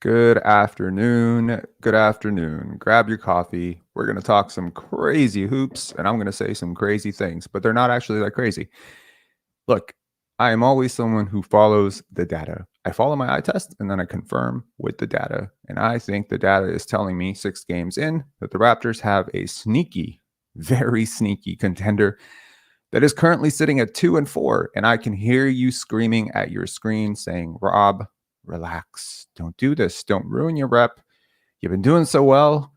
Good afternoon. Good afternoon. Grab your coffee. We're going to talk some crazy hoops, and I'm going to say some crazy things, but they're not actually that crazy. Look, I am always someone who follows the data. I follow my eye test and then I confirm with the data. And I think the data is telling me 6 games in that the Raptors have a sneaky, very sneaky contender that is currently sitting at 2-4. And I can hear you screaming at your screen saying, Rob, relax. Don't do this. Don't ruin your rep. You've been doing so well.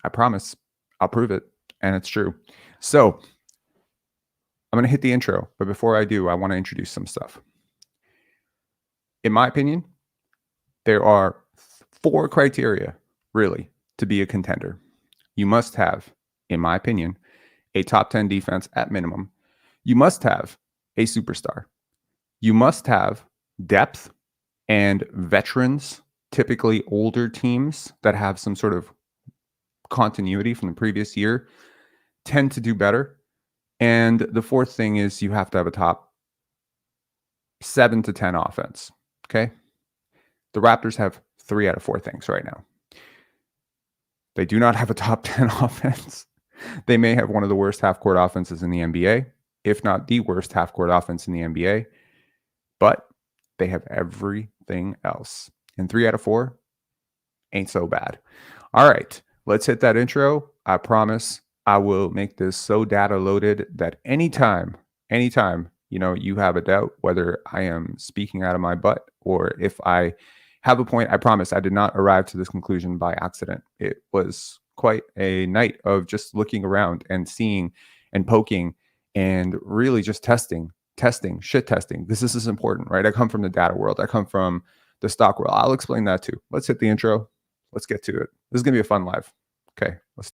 I promise I'll prove it. And it's true. So I'm going to hit the intro. But before I do, I want to introduce some stuff. In my opinion, there are 4 criteria, really, to be a contender. You must have, in my opinion, a top 10 defense at minimum. You must have a superstar. You must have depth and veterans, typically older teams that have some sort of continuity from the previous year, tend to do better. And the fourth thing is you have to have a top 7 to 10 offense. Okay. The Raptors have 3 out of 4 things right now. They do not have a top 10 offense. They may have one of the worst half-court offenses in the NBA, if not the worst half-court offense in the NBA, but they have everything else. And 3 out of 4 ain't so bad. All right, let's hit that intro. I promise I will make this so data loaded that anytime, you have a doubt whether I am speaking out of my butt or if I have a point, I promise I did not arrive to this conclusion by accident. It was quite a night of just looking around and seeing and poking and really just testing. This is important, right? I come from the data world. I come from the stock world. I'll explain that too. Let's hit the intro. Let's get to it. This is going to be a fun live. Okay, let's.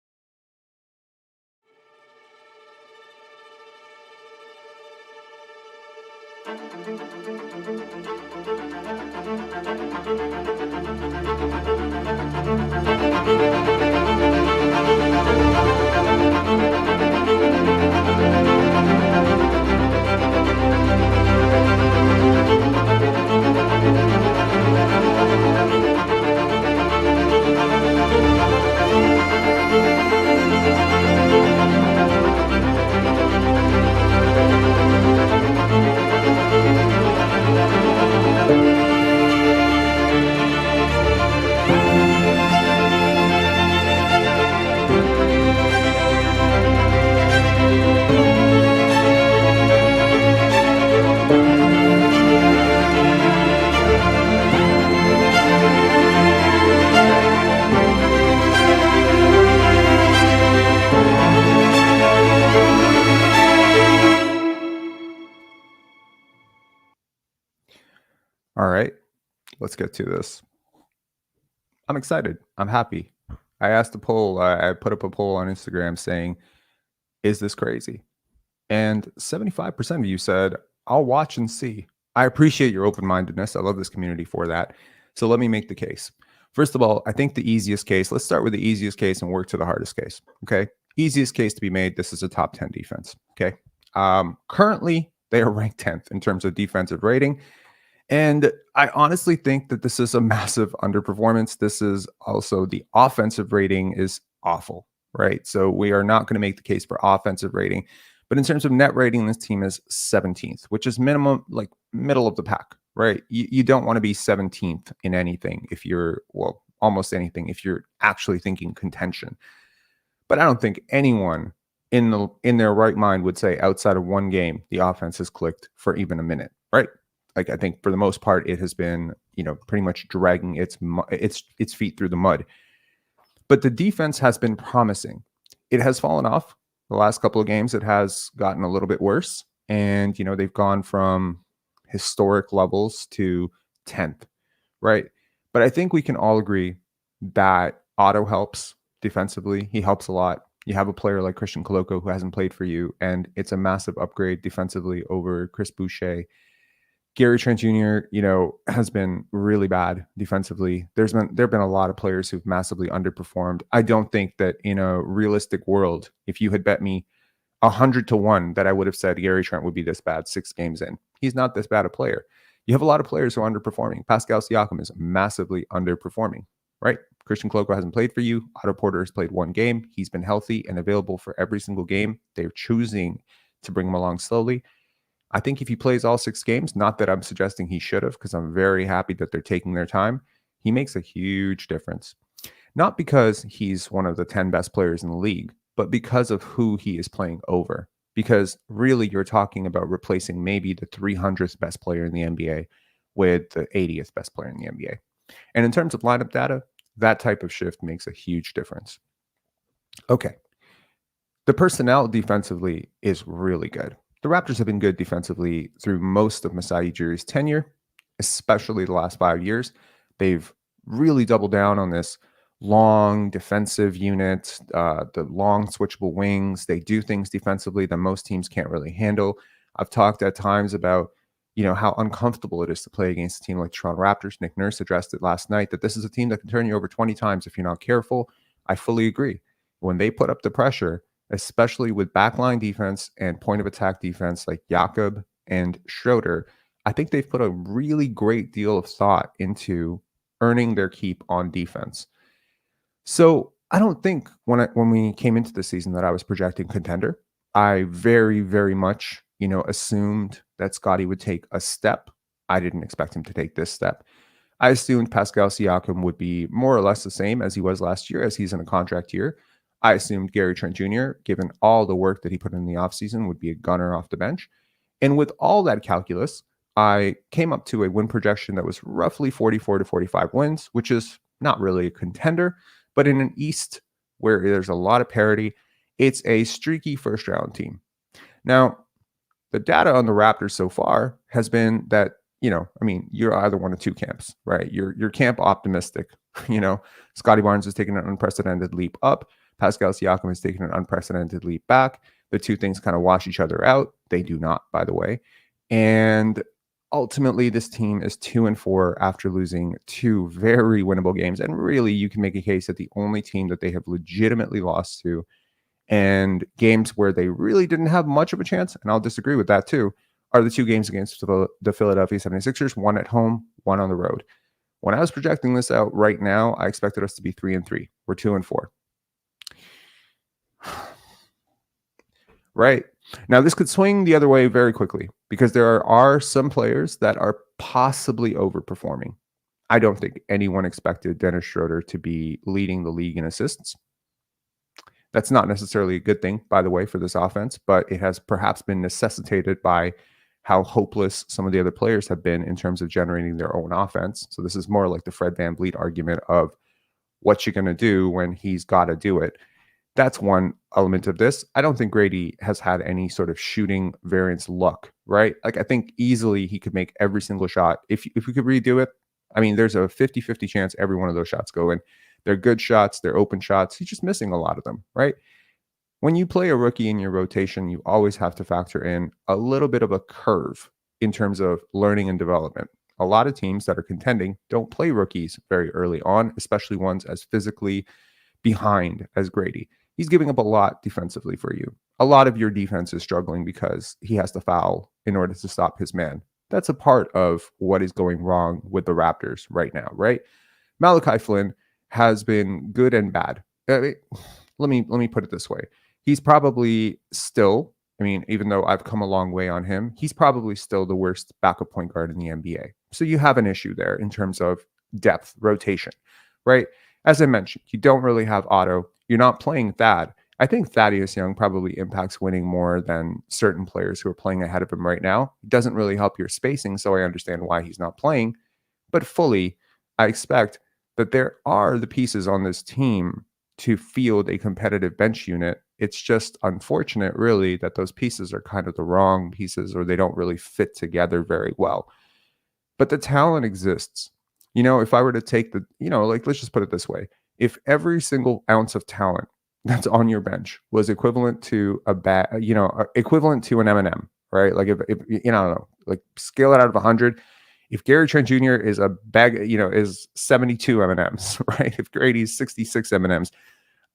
All right, let's get to this. I'm excited. I'm happy. I asked a poll. I put up a poll on Instagram saying, is this crazy? And 75% of you said, I'll watch and see. I appreciate your open-mindedness. I love this community for that. So let me make the case. First of all, I think the easiest case, let's start with the easiest case and work to the hardest case. Okay. Easiest case to be made. This is a top 10 defense. Okay. Currently, they are ranked 10th in terms of defensive rating. And I honestly think that this is a massive underperformance. This is also the offensive rating is awful, right? So we are not going to make the case for offensive rating. But in terms of net rating, this team is 17th, which is minimum, like middle of the pack, right? You don't want to be 17th in anything if you're, well, almost anything if you're actually thinking contention. But I don't think anyone in their right mind would say outside of one game, the offense has clicked for even a minute, right? Like I think for the most part, it has been, pretty much dragging its feet through the mud. But the defense has been promising. It has fallen off the last couple of games. It has gotten a little bit worse. And, they've gone from historic levels to 10th, right? But I think we can all agree that Otto helps defensively. He helps a lot. You have a player like Christian Koloko who hasn't played for you, and it's a massive upgrade defensively over Chris Boucher. Gary Trent Jr., has been really bad defensively. There have been a lot of players who've massively underperformed. I don't think that in a realistic world, if you had bet me 100 to 1 that I would have said Gary Trent would be this bad 6 games in. He's not this bad a player. You have a lot of players who are underperforming. Pascal SIakam is massively underperforming, right? Christian Cloco hasn't played for you. Otto Porter has played one game. He's been healthy and available for every single game. They're choosing to bring him along slowly. I think if he plays all 6 games, not that I'm suggesting he should have, because I'm very happy that they're taking their time, he makes a huge difference. Not because he's one of the 10 best players in the league, but because of who he is playing over. Because really, you're talking about replacing maybe the 300th best player in the NBA with the 80th best player in the NBA. And in terms of lineup data, that type of shift makes a huge difference. Okay. The personnel defensively is really good. The Raptors have been good defensively through most of Masai Ujiri's tenure, especially the last 5 years. They've really doubled down on this long defensive unit, the long switchable wings. They do things defensively that most teams can't really handle. I've talked at times about, how uncomfortable it is to play against a team like Toronto Raptors. Nick Nurse addressed it last night that this is a team that can turn you over 20 times if you're not careful. I fully agree. When they put up the pressure, especially with backline defense and point of attack defense like Jakob and Schroeder, I think they've put a really great deal of thought into earning their keep on defense. So I don't think when we came into the season that I was projecting contender. I very, very much, assumed that Scottie would take a step. I didn't expect him to take this step. I assumed Pascal SIakam would be more or less the same as he was last year, as he's in a contract year. I assumed Gary Trent Jr., given all the work that he put in the offseason, would be a gunner off the bench. And with all that calculus, I came up to a win projection that was roughly 44 to 45 wins, which is not really a contender, but in an East where there's a lot of parity, it's a streaky first-round team. Now, the data on the Raptors so far has been that, you're either one of two camps, right? You're camp optimistic. Scotty Barnes has taken an unprecedented leap up. Pascal Siakam has taken an unprecedented leap back. The two things kind of wash each other out. They do not, by the way. And ultimately, this team is 2-4 after losing 2 very winnable games. And really, you can make a case that the only team that they have legitimately lost to, and games where they really didn't have much of a chance, and I'll disagree with that too, are the 2 games against the Philadelphia 76ers, one at home, one on the road. When I was projecting this out right now, I expected us to be 3-3. We're 2-4. Right. Now, this could swing the other way very quickly because there are some players that are possibly overperforming. I don't think anyone expected Dennis Schroeder to be leading the league in assists. That's not necessarily a good thing, by the way, for this offense, but it has perhaps been necessitated by how hopeless some of the other players have been in terms of generating their own offense. So this is more like the Fred VanVleet argument of what you're going to do when he's got to do it. That's one element of this. I don't think Grady has had any sort of shooting variance luck, right? Like, I think easily he could make every single shot. If we could redo it, there's a 50-50 chance every one of those shots go in. They're good shots. They're open shots. He's just missing a lot of them, right? When you play a rookie in your rotation, you always have to factor in a little bit of a curve in terms of learning and development. A lot of teams that are contending don't play rookies very early on, especially ones as physically behind as Grady. He's giving up a lot defensively for you. A lot of your defense is struggling because he has to foul in order to stop his man. That's a part of what is going wrong with the Raptors right now, right? Malachi Flynn has been good and bad. Let me put it this way. He's probably still, even though I've come a long way on him, he's probably still the worst backup point guard in the NBA. So you have an issue there in terms of depth, rotation, right? As I mentioned, you don't really have Otto. You're not playing Thad. I think Thaddeus Young probably impacts winning more than certain players who are playing ahead of him right now. It doesn't really help your spacing, so I understand why he's not playing. But fully, I expect that there are the pieces on this team to field a competitive bench unit. It's just unfortunate, really, that those pieces are kind of the wrong pieces or they don't really fit together very well. But the talent exists. If I were to take let's just put it this way. If every single ounce of talent that's on your bench was equivalent to equivalent to an M&M, right? Like if I don't know, like scale it out of 100. If Gary Trent Jr. is a bag, is 72 M&Ms, right? If Grady's 66 M&Ms,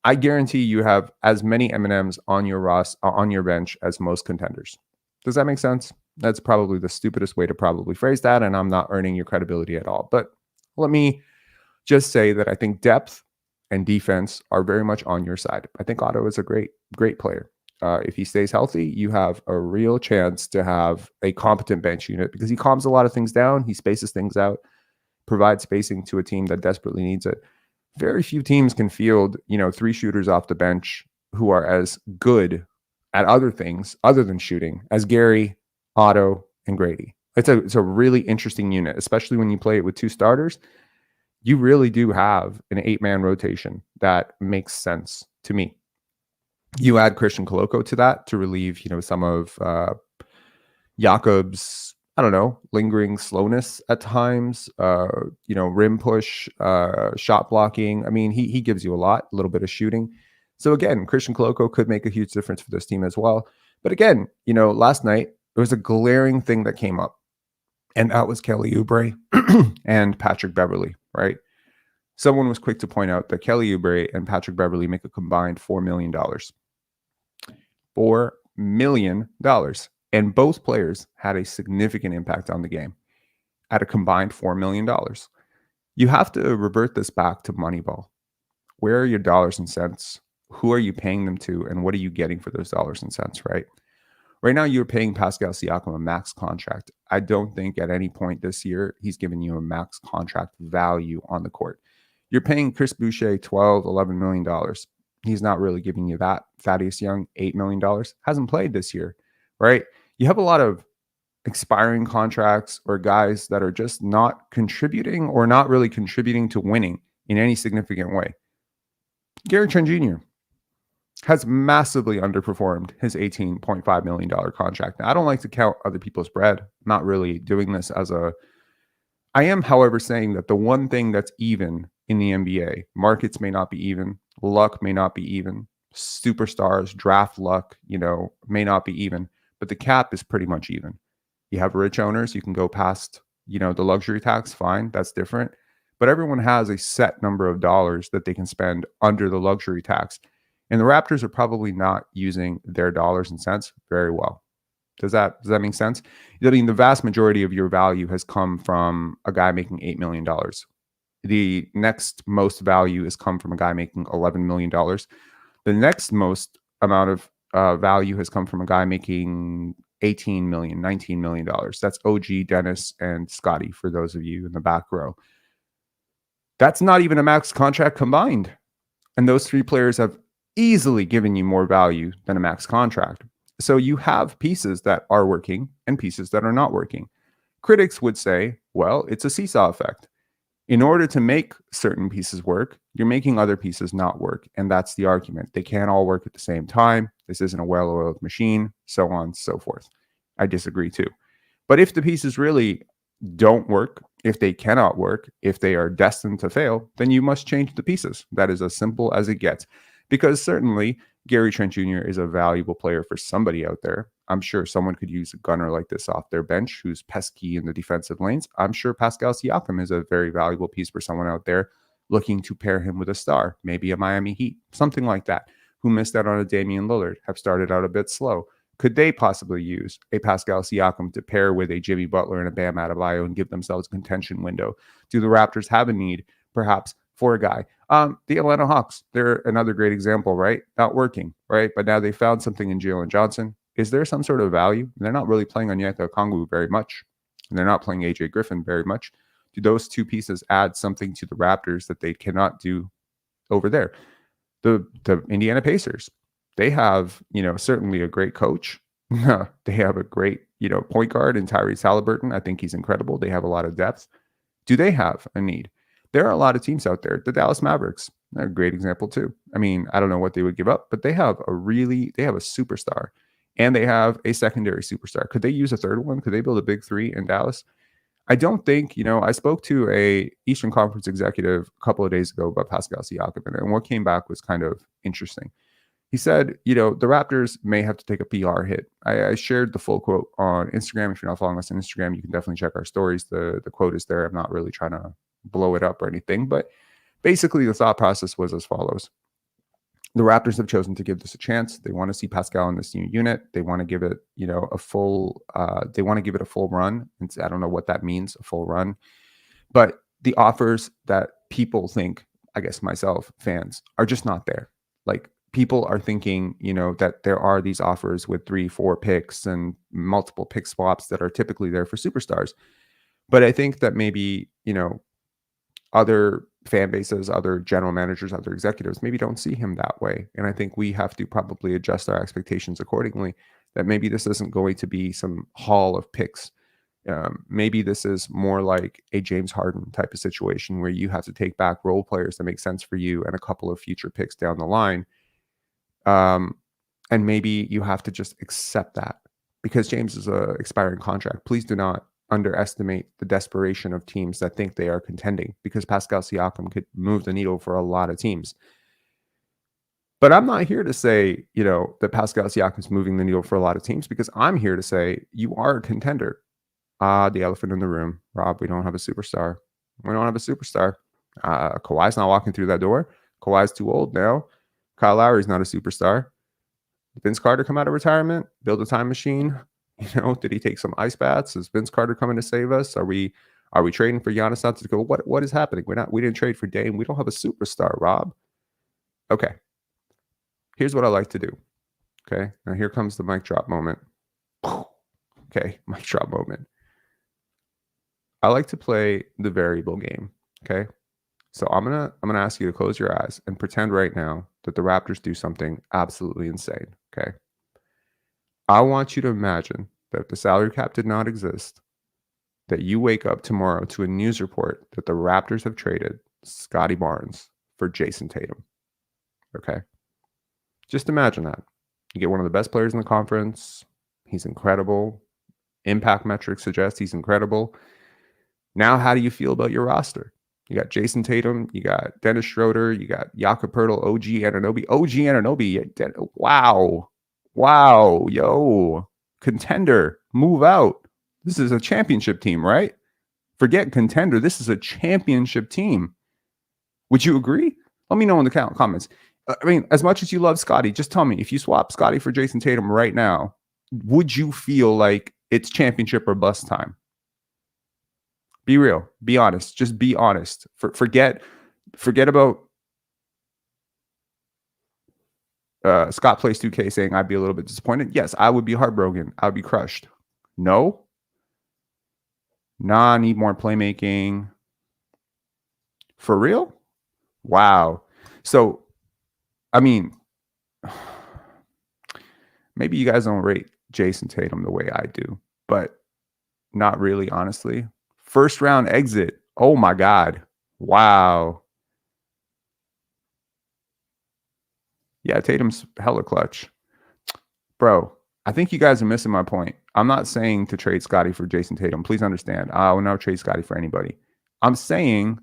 I guarantee you have as many M&Ms on your bench as most contenders. Does that make sense? That's probably the stupidest way to probably phrase that, and I'm not earning your credibility at all. But let me just say that I think depth and defense are very much on your side. I think Otto is a great player. If he stays healthy, you have a real chance to have a competent bench unit because he calms a lot of things down. He spaces things out, provides spacing to a team that desperately needs it. Very few teams can field, 3 shooters off the bench who are as good at other things other than shooting as Gary, Otto, and Grady. It's a really interesting unit, especially when you play it with 2 starters. You really do have an 8-man rotation that makes sense to me. You add Christian Koloko to that to relieve, some of Jakob's, I don't know, lingering slowness at times, rim push, shot blocking. I mean, he gives you a little bit of shooting. So again, Christian Koloko could make a huge difference for this team as well. But again, last night, there was a glaring thing that came up, and that was Kelly Oubre and Patrick Beverley, right? Someone was quick to point out that Kelly Oubre and Patrick Beverley make a combined $4 million. $4 million. And both players had a significant impact on the game at a combined $4 million. You have to revert this back to Moneyball. Where are your dollars and cents? Who are you paying them to? And what are you getting for those dollars and cents, right? Right now, you're paying Pascal Siakam a max contract. I don't think at any point this year he's given you a max contract value on the court. You're paying Chris Boucher $11 million. He's not really giving you that. Thaddeus Young, $8 million. Hasn't played this year, right? You have a lot of expiring contracts or guys that are just not contributing or not really contributing to winning in any significant way. Gary Trent Jr. has massively underperformed his $18.5 million contract. Now, I don't like to count other people's bread. I'm not really doing this as I am, however, saying that the one thing that's even in the NBA, markets may not be even, luck may not be even, superstars, draft luck, may not be even, but the cap is pretty much even. You have rich owners, you can go past, the luxury tax, fine, that's different. But everyone has a set number of dollars that they can spend under the luxury tax. And the Raptors are probably not using their dollars and cents very well. Does that make sense? I mean, the vast majority of your value has come from a guy making $8 million. The next most value has come from a guy making $11 million. The next most amount of value has come from a guy making $18 million, $19 million. That's OG, Dennis, and Scotty, for those of you in the back row. That's not even a max contract combined. And those 3 players have easily given you more value than a max contract. So you have pieces that are working and pieces that are not working. Critics would say, well, it's a seesaw effect. In order to make certain pieces work, you're making other pieces not work. And that's the argument. They can't all work at the same time. This isn't a well-oiled machine, so on and so forth. I disagree too. But if the pieces really don't work, if they cannot work, if they are destined to fail, then you must change the pieces. That is as simple as it gets. Because certainly Gary Trent Jr. is a valuable player for somebody out there. I'm sure someone could use a gunner like this off their bench who's pesky in the defensive lanes. I'm sure Pascal Siakam is a very valuable piece for someone out there looking to pair him with a star, maybe a Miami Heat, something like that, who missed out on a Damian Lillard, have started out a bit slow. Could they possibly use a Pascal Siakam to pair with a Jimmy Butler and a Bam Adebayo and give themselves a contention window? Do the Raptors have a need, perhaps, for a guy? The Atlanta Hawks, they're another great example, right? Not working, right? But now they found something in Jalen Johnson. Is there some sort of value? They're not really playing Onyeka Okongwu very much. And they're not playing AJ Griffin very much. Do those 2 pieces add something to the Raptors that they cannot do over there? The Indiana Pacers, they have, certainly a great coach. They have a great, point guard in Tyrese Halliburton. I think he's incredible. They have a lot of depth. Do they have a need? There are a lot of teams out there. The Dallas Mavericks, they're a great example too. I mean, I don't know what they would give up, but they have a superstar and they have a secondary superstar. Could they use a third one? Could they build a big 3 in Dallas? I don't think, I spoke to a Eastern Conference executive a couple of days ago about Pascal Siakam, and what came back was kind of interesting. He said, the Raptors may have to take a PR hit. I shared the full quote on Instagram. If you're not following us on Instagram, you can definitely check our stories. The quote is there. I'm not really trying to blow it up or anything, but basically the thought process was as follows. the Raptors have chosen to give this a chance. They want to see Pascal in this new unit. They want to give it, a full. They want to give it a full run. And I don't know what that means, a full run, but the offers that people think, I guess myself, fans, are just not there. Like, people are thinking, that there are these offers with 3-4 picks and multiple pick swaps that are typically there for superstars. But I think that maybe, other fan bases, other general managers, other executives maybe don't see him that way. And I think we have to probably adjust our expectations accordingly, that maybe this isn't going to be some haul of picks. Maybe this is more like a James Harden type of situation where you have to take back role players that make sense for you and a couple of future picks down the line. And maybe you have to just accept that, because James is an expiring contract. Please do not underestimate the desperation of teams that think they are contending, because Pascal SIakam could move the needle for a lot of teams. But I'm not here to say, that Pascal SIakam is moving the needle for a lot of teams, because I'm here to say you are a contender. The elephant in the room, Rob, we don't have a superstar. We don't have a superstar. Kawhi's not walking through that door. Kawhi's too old now. Kyle Lowry's not a superstar. Did Vince Carter come out of retirement, build a time machine? Did he take some ice baths? Is Vince Carter coming to save us? Are we trading for Giannis Antetokounmpo? What is happening? We didn't trade for Dame. We don't have a superstar, Rob. Okay. Here's what I like to do. Okay. Now here comes the mic drop moment. Okay, mic drop moment. I like to play the variable game. Okay. So I'm gonna ask you to close your eyes and pretend right now that the Raptors do something absolutely insane. Okay. I want you to imagine that if the salary cap did not exist, that you wake up tomorrow to a news report that the Raptors have traded Scottie Barnes for Jason Tatum. Okay. Just imagine that. You get one of the best players in the conference. He's incredible. Impact metrics suggest he's incredible. Now, how do you feel about your roster? You got Jason Tatum, you got Dennis Schroeder, you got Jakob Poeltl, O.G Anunoby. O.G Anunoby, wow, yo, contender, move out. This is a championship team, right? Forget contender. This is a championship team. Would you agree? Let me know in the comments. I mean, as much as you love Scottie, just tell me, if you swap Scottie for Jason Tatum right now, would you feel like it's championship or bust time? Be real. Be honest. Just be honest. Forget about Scott Plays 2K saying I'd be a little bit disappointed. Yes, I would be heartbroken. I would be crushed. No? Nah, need more playmaking. For real? Wow. So, I mean, maybe you guys don't rate Jason Tatum the way I do, but not really, honestly. First round exit. Oh my God. Wow. Yeah, Tatum's hella clutch. Bro, I think you guys are missing my point. I'm not saying to trade Scottie for Jason Tatum. Please understand. I will not trade Scottie for anybody. I'm saying,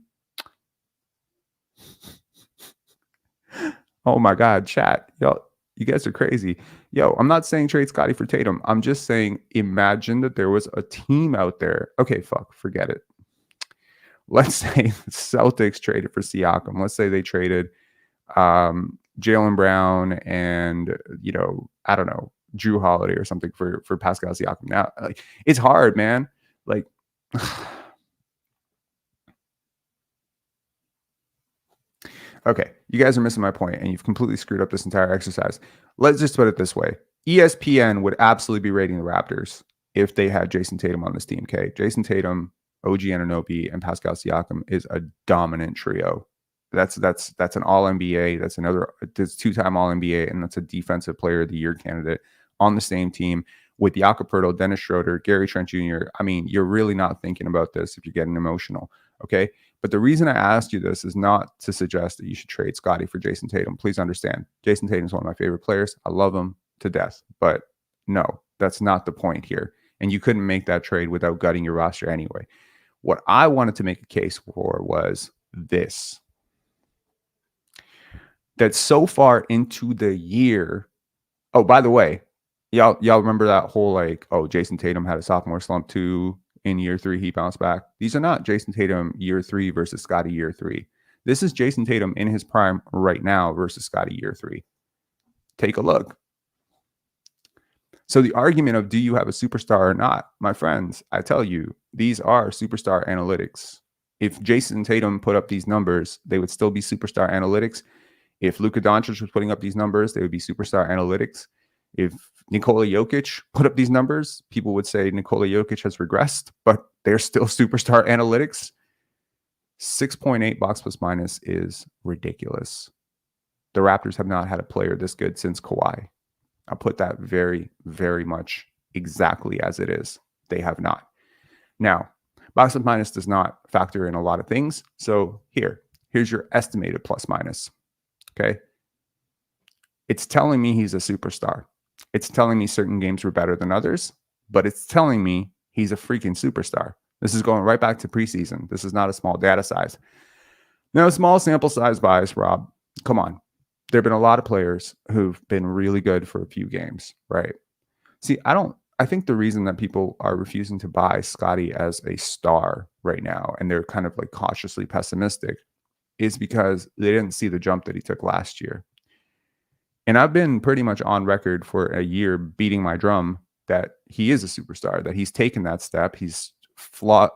oh my God, chat. Yo, you guys are crazy. Yo, I'm not saying trade Scottie for Tatum. I'm just saying, imagine that there was a team out there. Okay, forget it. Let's say the Celtics traded for Siakam. Let's say they traded Jaylen Brown and, I don't know, Drew Holiday or something for Pascal Siakam. Now, like, it's hard, man. Like, okay, you guys are missing my point, and you've completely screwed up this entire exercise. Let's just put it this way. ESPN would absolutely be rating the Raptors if they had Jason Tatum on this team, okay? Jason Tatum, O.G Anunoby, and Pascal Siakam is a dominant trio. That's an All-NBA. That's two-time All-NBA, and that's a Defensive Player of the Year candidate on the same team with Jakob Poeltl, Dennis Schroeder, Gary Trent Jr. I mean, you're really not thinking about this if you're getting emotional, okay? But the reason I asked you this is not to suggest that you should trade Scottie for Jason Tatum. Please understand, Jason Tatum is one of my favorite players. I love him to death. But no, that's not the point here. And you couldn't make that trade without gutting your roster anyway. What I wanted to make a case for was this. That so far into the year, oh, by the way, y'all remember that whole Jason Tatum had a sophomore slump too. In year 3, he bounced back. These are not Jason Tatum year 3 versus Scottie year 3. This is Jason Tatum in his prime right now versus Scottie year 3. Take a look. So the argument of do you have a superstar or not, my friends, I tell you, these are superstar analytics. If Jason Tatum put up these numbers, they would still be superstar analytics. If Luka Doncic was putting up these numbers, they would be superstar analytics. If Nikola Jokic put up these numbers, people would say Nikola Jokic has regressed, but they're still superstar analytics. 6.8 box plus minus is ridiculous. The Raptors have not had a player this good since Kawhi. I'll put that very, very much exactly as it is. They have not. Now, box plus minus does not factor in a lot of things. So here's your estimated plus minus. Okay. It's telling me he's a superstar. It's telling me certain games were better than others, but it's telling me he's a freaking superstar. This is going right back to preseason. This is not a small data size. Now, small sample size bias, Rob. Come on. There have been a lot of players who've been really good for a few games, right? See, I think the reason that people are refusing to buy Scottie as a star right now, and they're kind of like cautiously pessimistic, is because they didn't see the jump that he took last year. And I've been pretty much on record for a year beating my drum that he is a superstar, that he's taken that step. He's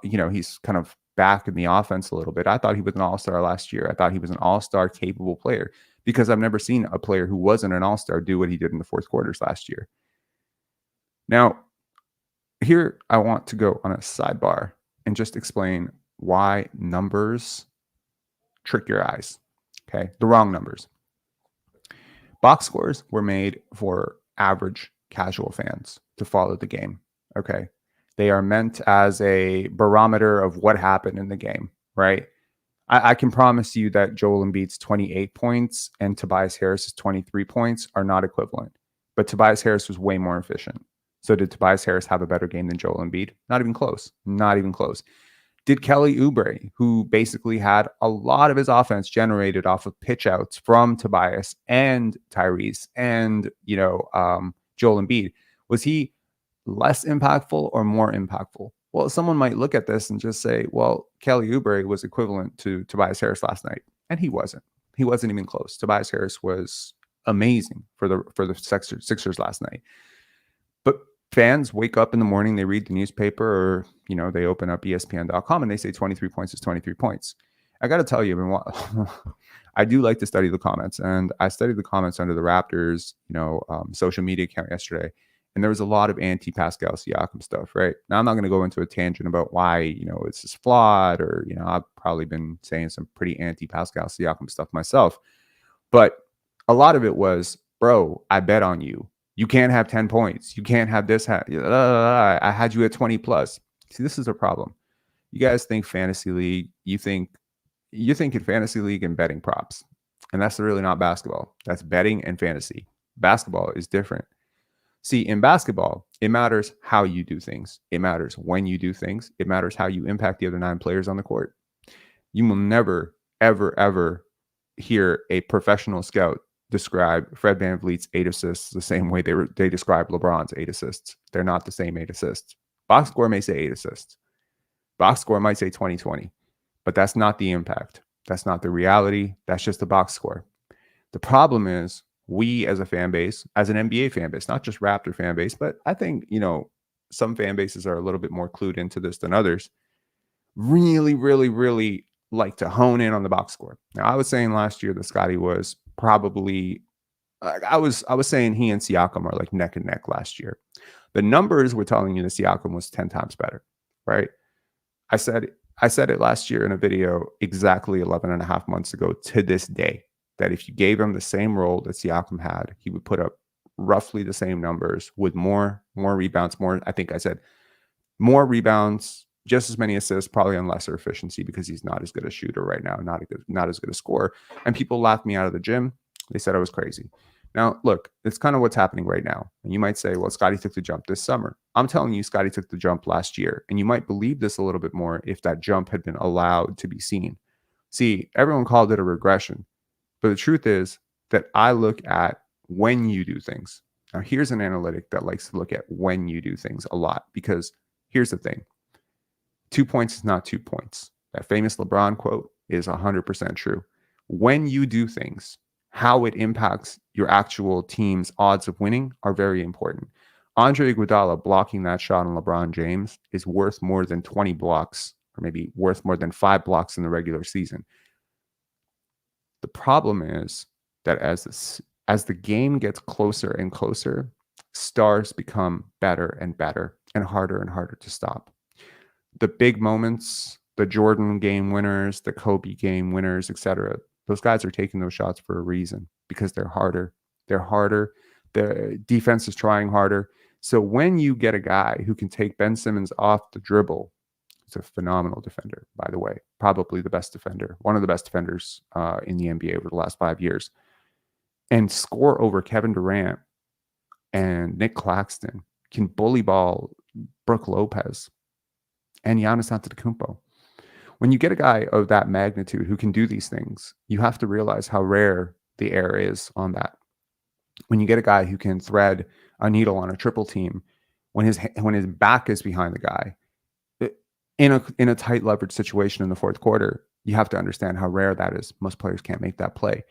he's kind of back in the offense a little bit. I thought he was an all-star last year. I thought he was an all-star capable player because I've never seen a player who wasn't an all-star do what he did in the fourth quarters last year. Now, here I want to go on a sidebar and just explain why numbers trick your eyes. Okay, the wrong numbers. Box scores were made for average casual fans to follow the game. Okay, they are meant as a barometer of what happened in the game, right? I can promise you that Joel Embiid's 28 points and Tobias Harris's 23 points are not equivalent, but Tobias Harris was way more efficient. So did Tobias Harris have a better game than Joel Embiid? Not even close. Not even close. Did Kelly Oubre, who basically had a lot of his offense generated off of pitch outs from Tobias and Tyrese and, Joel Embiid, was he less impactful or more impactful? Well, someone might look at this and just say, well, Kelly Oubre was equivalent to Tobias Harris last night. And he wasn't. He wasn't even close. Tobias Harris was amazing for the Sixers last night. But fans wake up in the morning, they read the newspaper or, they open up ESPN.com and they say 23 points is 23 points. I got to tell you, I do like to study the comments, and I studied the comments under the Raptors, social media account yesterday. And there was a lot of anti-Pascal SIakam stuff, right? Now, I'm not going to go into a tangent about why, it's just flawed or, I've probably been saying some pretty anti-Pascal SIakam stuff myself. But a lot of it was, bro, I bet on you. You can't have 10 points. You can't have this. I had you at 20 plus. See, this is a problem. You guys think fantasy league. You think in fantasy league and betting props. And that's really not basketball. That's betting and fantasy. Basketball is different. See, in basketball, it matters how you do things. It matters when you do things. It matters how you impact the other 9 players on the court. You will never, ever, ever hear a professional scout describe Fred VanVleet's 8 assists the same way they describe LeBron's 8 assists. They're not the same 8 assists. Box score may say 8 assists. Box score might say 20-20, but that's not the impact. That's not the reality. That's just the box score. The problem is we as a fan base, as an NBA fan base, not just Raptor fan base, but I think, some fan bases are a little bit more clued into this than others, really, really, really like to hone in on the box score. Now, I was saying last year that Scottie was probably, I was saying he and SIakam are like neck and neck last year. The numbers were telling you that SIakam was 10 times better, right? I said it last year in a video exactly 11 and a half months ago to this day, that if you gave him the same role that SIakam had, he would put up roughly the same numbers with more rebounds, I think I said more rebounds, just as many assists, probably on lesser efficiency because he's not as good a shooter right now, not as good a scorer. And people laughed me out of the gym. They said I was crazy. Now, look, it's kind of what's happening right now. And you might say, well, Scottie took the jump this summer. I'm telling you, Scottie took the jump last year. And you might believe this a little bit more if that jump had been allowed to be seen. See, everyone called it a regression. But the truth is that I look at when you do things. Now, here's an analytic that likes to look at when you do things a lot, because here's the thing. 2 points is not 2 points. That famous LeBron quote is 100% true. When you do things, how it impacts your actual team's odds of winning are very important. Andre Iguodala blocking that shot on LeBron James is worth more than 20 blocks, or maybe worth more than 5 blocks in the regular season. The problem is that as the game gets closer and closer, stars become better and better and harder to stop. The big moments, the Jordan game winners, the Kobe game winners, etc. Those guys are taking those shots for a reason because they're harder. They're harder. The defense is trying harder. So when you get a guy who can take Ben Simmons off the dribble, he's a phenomenal defender, by the way, probably the best defender, one of the best defenders in the NBA over the last 5 years, and score over Kevin Durant and Nick Claxton, can bully ball Brook Lopez and Giannis Antetokounmpo. When you get a guy of that magnitude who can do these things, you have to realize how rare the air is on that. When you get a guy who can thread a needle on a triple team, when his back is behind the guy, in a tight leverage situation in the fourth quarter, you have to understand how rare that is. Most players can't make that play.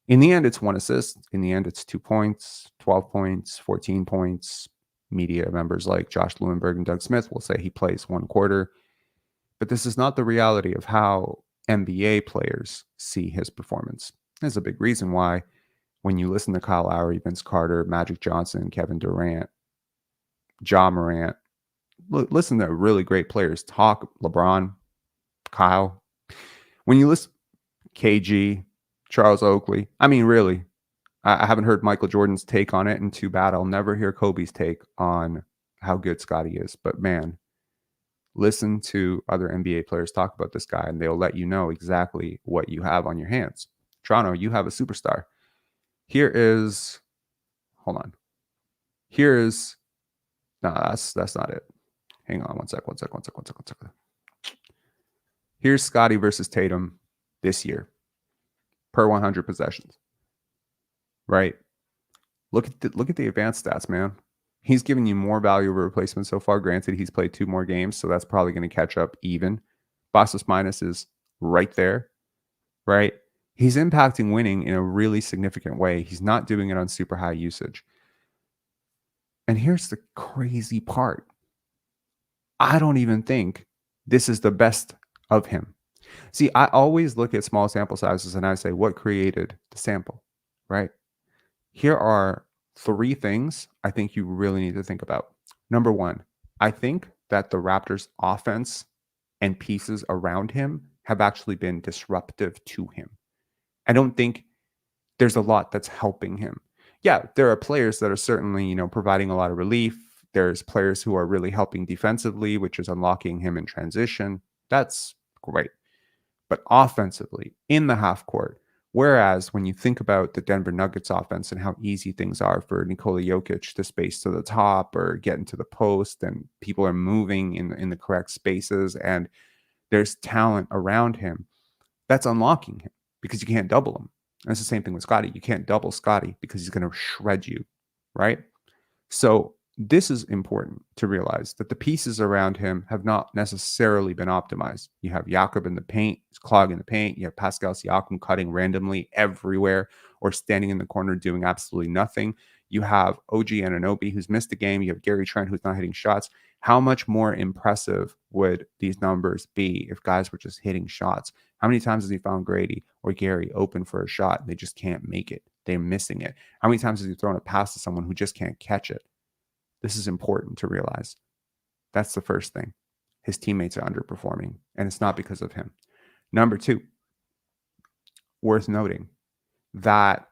In the end, it's 1 assist. In the end, it's 2 points, 12 points, 14 points. Media members like Josh Lewenberg and Doug Smith will say he plays 1 quarter. But this is not the reality of how NBA players see his performance. There's a big reason why when you listen to Kyle Lowry, Vince Carter, Magic Johnson, Kevin Durant, Ja Morant, listen to really great players talk, LeBron, Kyle. When you listen, KG, Charles Oakley, I mean, really, I haven't heard Michael Jordan's take on it, and too bad. I'll never hear Kobe's take on how good Scotty is. But man, listen to other NBA players talk about this guy, and they'll let you know exactly what you have on your hands. Toronto, you have a superstar. Here is, hold on. Here is, no, that's not it. Hang on one sec. Here's Scotty versus Tatum this year per 100 possessions. Right? Look at the advanced stats, man. He's given you more value over replacement so far. Granted, he's played 2 more games, so that's probably going to catch up even. Plus minus is right there, right? He's impacting winning in a really significant way. He's not doing it on super high usage. And here's the crazy part. I don't even think this is the best of him. See, I always look at small sample sizes and I say, what created the sample, right? Here are 3 things I think you really need to think about. Number 1, I think that the Raptors' offense and pieces around him have actually been disruptive to him. I don't think there's a lot that's helping him. Yeah, there are players that are certainly, providing a lot of relief. There's players who are really helping defensively, which is unlocking him in transition. That's great. But offensively, in the half court, whereas when you think about the Denver Nuggets offense and how easy things are for Nikola Jokic to space to the top or get into the post, and people are moving in the correct spaces and there's talent around him, that's unlocking him because you can't double him. And it's the same thing with Scotty. You can't double Scotty because he's going to shred you, right? So this is important to realize that the pieces around him have not necessarily been optimized. You have Jakob in the paint, he's clogging the paint. You have Pascal SIakam cutting randomly everywhere or standing in the corner doing absolutely nothing. You have O.G Anunoby, who's missed the game. You have Gary Trent, who's not hitting shots. How much more impressive would these numbers be if guys were just hitting shots? How many times has he found Grady or Gary open for a shot and they just can't make it? They're missing it. How many times has he thrown a pass to someone who just can't catch it? This is important to realize. That's the first thing. His teammates are underperforming, and it's not because of him. Number 2, worth noting that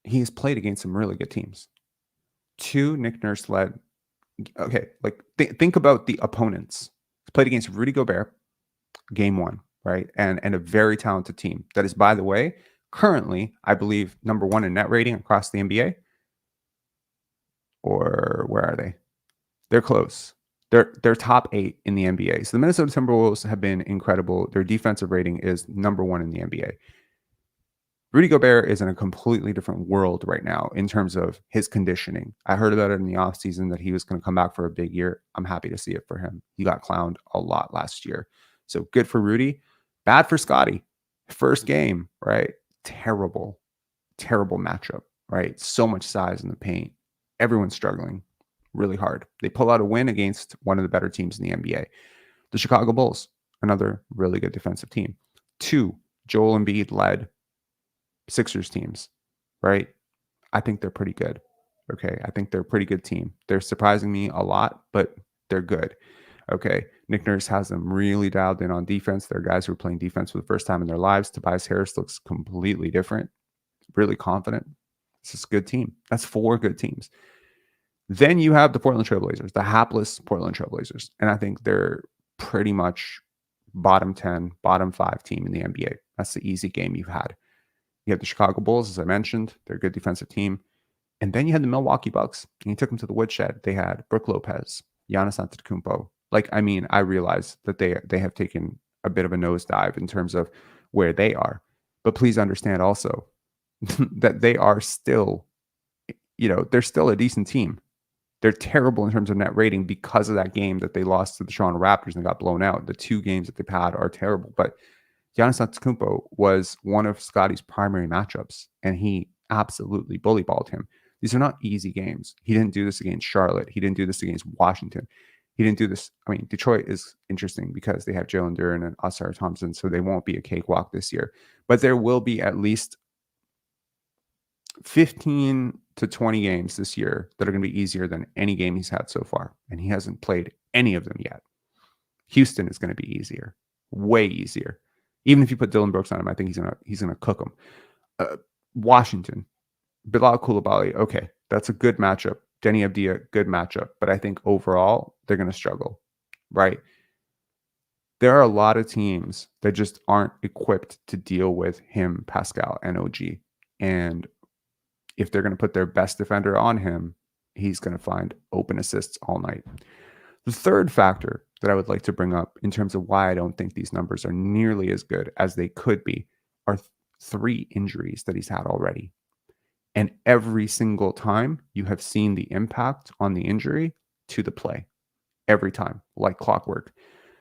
he has played against some really good teams. 2 Nick Nurse led. Okay, think about the opponents. He's played against Rudy Gobert, game 1, right? And a very talented team. That is, by the way, currently, I believe, number 1 in net rating across the NBA. Or where are they? They're close. They're top 8 in the NBA. So the Minnesota Timberwolves have been incredible. Their defensive rating is number 1 in the NBA. Rudy Gobert is in a completely different world right now in terms of his conditioning. I heard about it in the offseason that he was going to come back for a big year. I'm happy to see it for him. He got clowned a lot last year. So good for Rudy. Bad for Scotty. First game, right? Terrible terrible matchup, right? So much size in the paint. Everyone's struggling really hard. They pull out a win against one of the better teams in the NBA. The Chicago Bulls, another really good defensive team. 2 Joel Embiid led Sixers teams, right? I think they're pretty good. Okay. I think they're a pretty good team. They're surprising me a lot, but they're good. Okay. Nick Nurse has them really dialed in on defense. They're guys who are playing defense for the first time in their lives. Tobias Harris looks completely different, really confident. This is a good team. That's 4 good teams. Then you have the Portland Trailblazers, the hapless Portland Trailblazers. And I think they're pretty much bottom 10, bottom 5 team in the NBA. That's the easy game you've had. You have the Chicago Bulls, as I mentioned. They're a good defensive team. And then you had the Milwaukee Bucks, and you took them to the woodshed. They had Brook Lopez, Giannis Antetokounmpo. I realize that they have taken a bit of a nosedive in terms of where they are. But please understand also that they are still, they're still a decent team. They're terrible in terms of net rating because of that game that they lost to the Toronto Raptors and got blown out. The 2 games that they've had are terrible. But Giannis Antetokounmpo was one of Scotty's primary matchups, and he absolutely bullyballed him. These are not easy games. He didn't do this against Charlotte. He didn't do this against Washington. He didn't do this. Detroit is interesting because they have Jalen Duren and Oscar Thompson, so they won't be a cakewalk this year. But there will be at least 15 to 20 games this year that are going to be easier than any game he's had so far, and he hasn't played any of them yet. Houston is going to be easier, way easier. Even if you put Dylan Brooks on him, I think he's gonna cook him. Washington, Bilal Coulibaly, okay, that's a good matchup. Denny Avdia, good matchup. But I think overall, they're going to struggle, right? There are a lot of teams that just aren't equipped to deal with him, Pascal, and OG. And if they're going to put their best defender on him, he's going to find open assists all night. The third factor that I would like to bring up in terms of why I don't think these numbers are nearly as good as they could be are 3 injuries that he's had already. And every single time you have seen the impact on the injury to the play. Every time, like clockwork.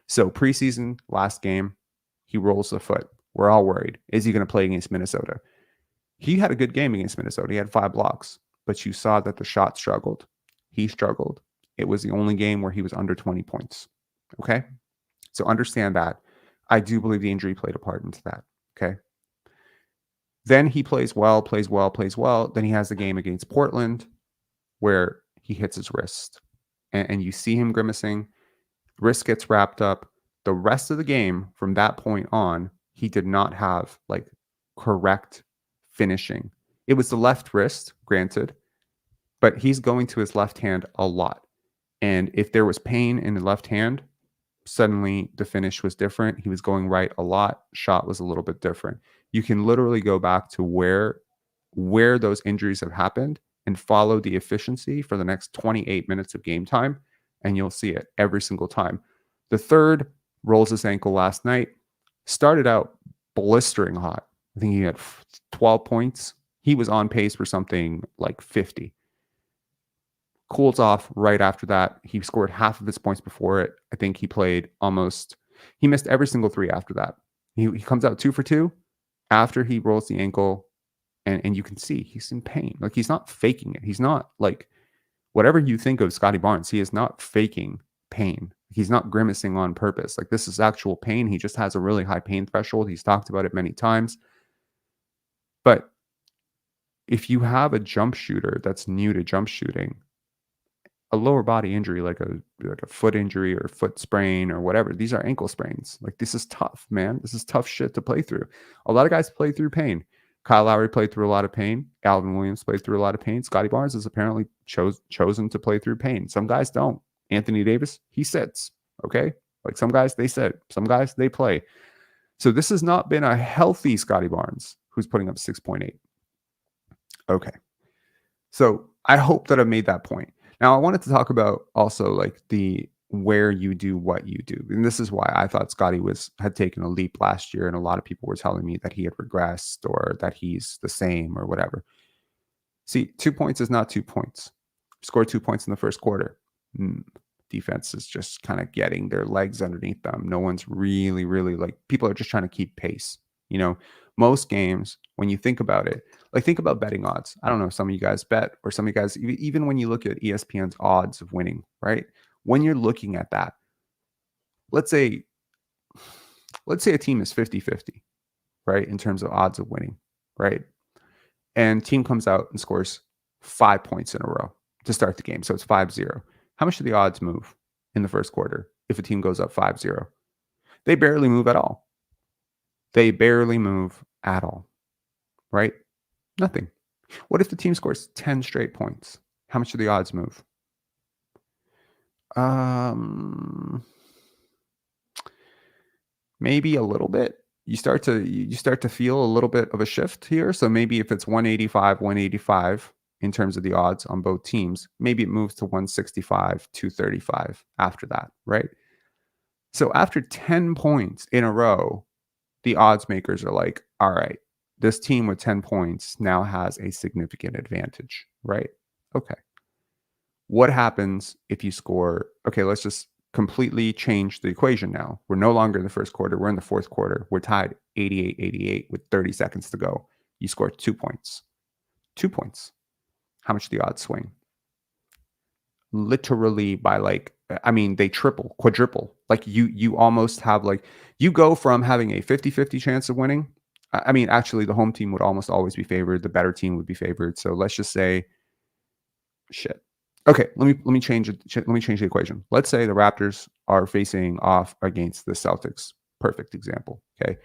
So preseason, last game, he rolls the foot. We're all worried. Is he going to play against Minnesota? He had a good game against Minnesota. He had 5 blocks, but you saw that the shot struggled. He struggled. It was the only game where he was under 20 points. Okay? So understand that. I do believe the injury played a part into that. Okay? Then he plays well. Then he has the game against Portland where he hits his wrist. And you see him grimacing. Wrist gets wrapped up. The rest of the game from that point on, he did not have correct finishing. It was the left wrist, granted, but he's going to his left hand a lot. And if there was pain in the left hand, suddenly the finish was different. He was going right a lot. Shot was a little bit different. You can literally go back to where those injuries have happened and follow the efficiency for the next 28 minutes of game time, and you'll see it every single time. The third rolls his ankle last night, started out blistering hot. I think he had 12 points. He was on pace for something like 50. Cools off right after that. He scored half of his points before it. I think he missed every single 3 after that. He comes out 2 for 2 after he rolls the ankle, and you can see he's in pain. He's not faking it. He's not whatever you think of Scotty Barnes, he is not faking pain. He's not grimacing on purpose. This is actual pain. He just has a really high pain threshold. He's talked about it many times. But if you have a jump shooter that's new to jump shooting, a lower body injury like a foot injury or foot sprain or whatever, these are ankle sprains. This is tough, man. This is tough shit to play through. A lot of guys play through pain. Kyle Lowry played through a lot of pain. Alvin Williams played through a lot of pain. Scotty Barnes is apparently chosen to play through pain. Some guys don't. Anthony Davis, he sits. Okay? Some guys, they sit. Some guys, they play. So this has not been a healthy Scotty Barnes who's putting up 6.8. Okay. So I hope that I've made that point. Now, I wanted to talk about also the where you do what you do. And this is why I thought Scotty had taken a leap last year. And a lot of people were telling me that he had regressed or that he's the same or whatever. See, 2 points is not 2 points. Scored 2 points in the first quarter. Defense is just kind of getting their legs underneath them. No one's really people are just trying to keep pace. You know, most games, when you think about it, like think about betting odds. I don't know if some of you guys bet, or some of you guys, even when you look at ESPN's odds of winning, right? When you're looking at that, let's say a team is 50-50, right? In terms of odds of winning, right? And team comes out and scores 5 points in a row to start the game. So it's 5-0. How much do the odds move in the first quarter if a team goes up 5-0? They barely move at all. They barely move at all, right? Nothing. What if the team scores 10 straight points? How much do the odds move? Maybe a little bit. You start to feel a little bit of a shift here. So maybe if it's 185 in terms of the odds on both teams, maybe it moves to 165, 235 after that, right? So after 10 points in a row, the odds makers are like, all right, this team with 10 points now has a significant advantage, right? Okay. What happens if you score? Okay, let's just completely change the equation now. We're no longer in the first quarter. We're in the fourth quarter. We're tied 88-88 with 30 seconds to go. You score 2 points. 2 points. How much do the odds swing? Literally by they triple, quadruple. Like you almost have you go from having a 50-50 chance of winning. Actually, the home team would almost always be favored. The better team would be favored. So let's just say, shit. Okay, let me change it. Let me change the equation. Let's say the Raptors are facing off against the Celtics. Perfect example. Okay,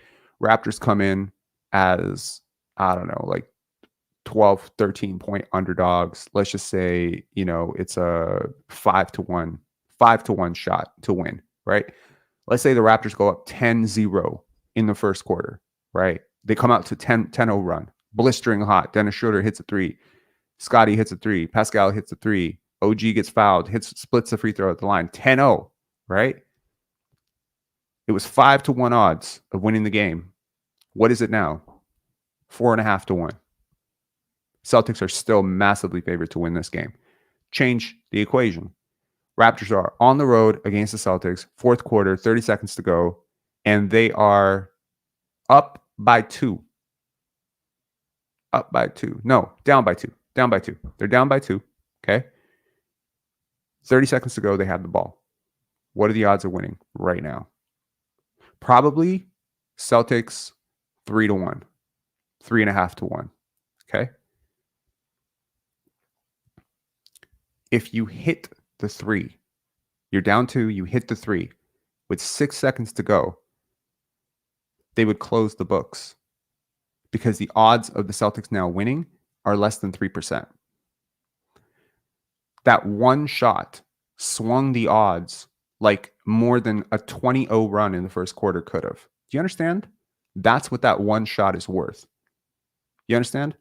Raptors come in as, I don't know, 12, 13 point underdogs. Let's just say, it's a 5-1 shot to win, right? Let's say the Raptors go up 10-0 in the first quarter, right? They come out to 10-0 run, blistering hot. Dennis Schroeder hits a three. Scottie hits a three. Pascal hits a three. OG gets fouled, splits the free throw at the line. 10-0, right? It was 5-1 odds of winning the game. What is it now? 4.5-1. Celtics are still massively favored to win this game. Change the equation. Raptors are on the road against the Celtics, fourth quarter, 30 seconds to go, and they are up by 2. Up by 2. No, down by 2. Down by 2. They're down by 2. Okay. 30 seconds to go. They have the ball. What are the odds of winning right now? Probably Celtics 3-1, 3.5-1. Okay. If you hit the 3, you're down 2, you hit the 3 with 6 seconds to go, they would close the books because the odds of the Celtics now winning are less than 3%. That one shot swung the odds like more than a 20-0 run in the first quarter could have. Do you understand? That's what that one shot is worth. You understand?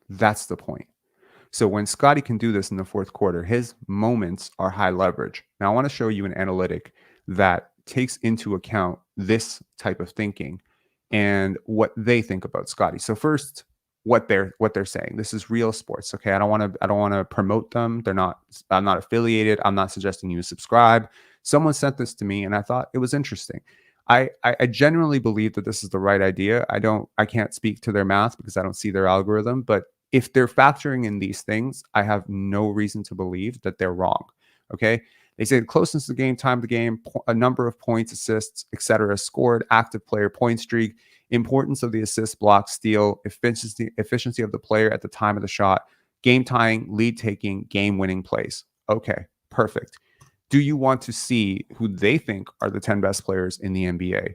That's the point. So when Scottie can do this in the fourth quarter, his moments are high leverage. Now I want to show you an analytic that takes into account this type of thinking and what they think about Scottie. So first, what they're saying. This is Real Sports. Okay. I don't want to promote them. I'm not affiliated. I'm not suggesting you subscribe. Someone sent this to me and I thought it was interesting. I genuinely believe that this is the right idea. I can't speak to their math because I don't see their algorithm, but if they're factoring in these things, I have no reason to believe that they're wrong. Okay. They say closeness to the game, time of the game, a number of points, assists, etc. scored, active player, point streak, importance of the assist, block, steal, efficiency of the player at the time of the shot, game tying, lead taking, game winning plays. Okay, perfect. Do you want to see who they think are the 10 best players in the NBA?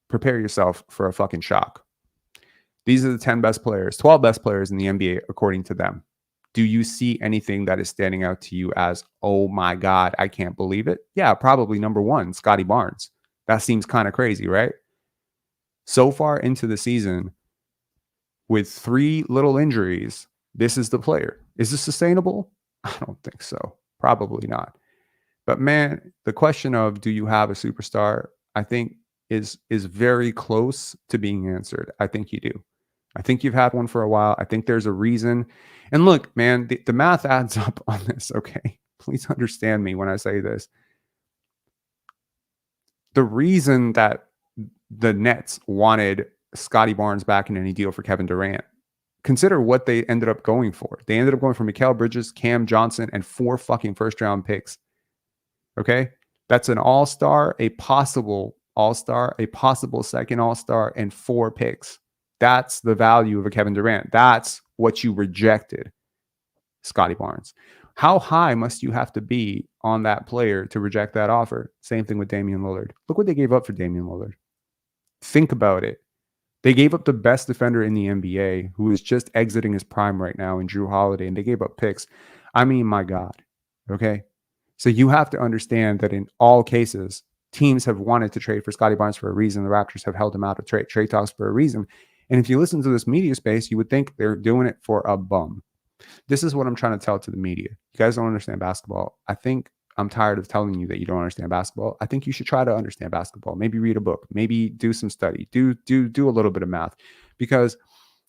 Prepare yourself for a fucking shock. These are the 10 best players, 12 best players in the NBA, according to them. Do you see anything that is standing out to you as, oh my God, I can't believe it? Yeah, probably number 1, Scotty Barnes. That seems kind of crazy, right? So far into the season, with 3 little injuries, this is the player. Is this sustainable? I don't think so. Probably not. But man, the question of do you have a superstar, I think is very close to being answered. I think you do. I think you've had one for a while. I think there's a reason. And look, man, the math adds up on this, okay? Please understand me when I say this. The reason that the Nets wanted Scottie Barnes back in any deal for Kevin Durant. Consider what they ended up going for. They ended up going for Mikal Bridges, Cam Johnson, and 4 fucking first-round picks. Okay? That's an all-star, a possible all-star, a possible second all-star, and 4 picks. That's the value of a Kevin Durant. That's what you rejected, Scottie Barnes. How high must you have to be on that player to reject that offer? Same thing with Damian Lillard. Look what they gave up for Damian Lillard. Think about it. They gave up the best defender in the NBA, who is just exiting his prime right now, in Drew Holiday, and they gave up picks. I mean, my God. Okay? So you have to understand that in all cases, teams have wanted to trade for Scottie Barnes for a reason. The Raptors have held him out of trade talks for a reason. And if you listen to this media space, you would think they're doing it for a bum. This is what I'm trying to tell to the media. You guys don't understand basketball. I think I'm tired of telling you that you don't understand basketball. I think you should try to understand basketball. Maybe read a book. Maybe do some study. Do a little bit of math, because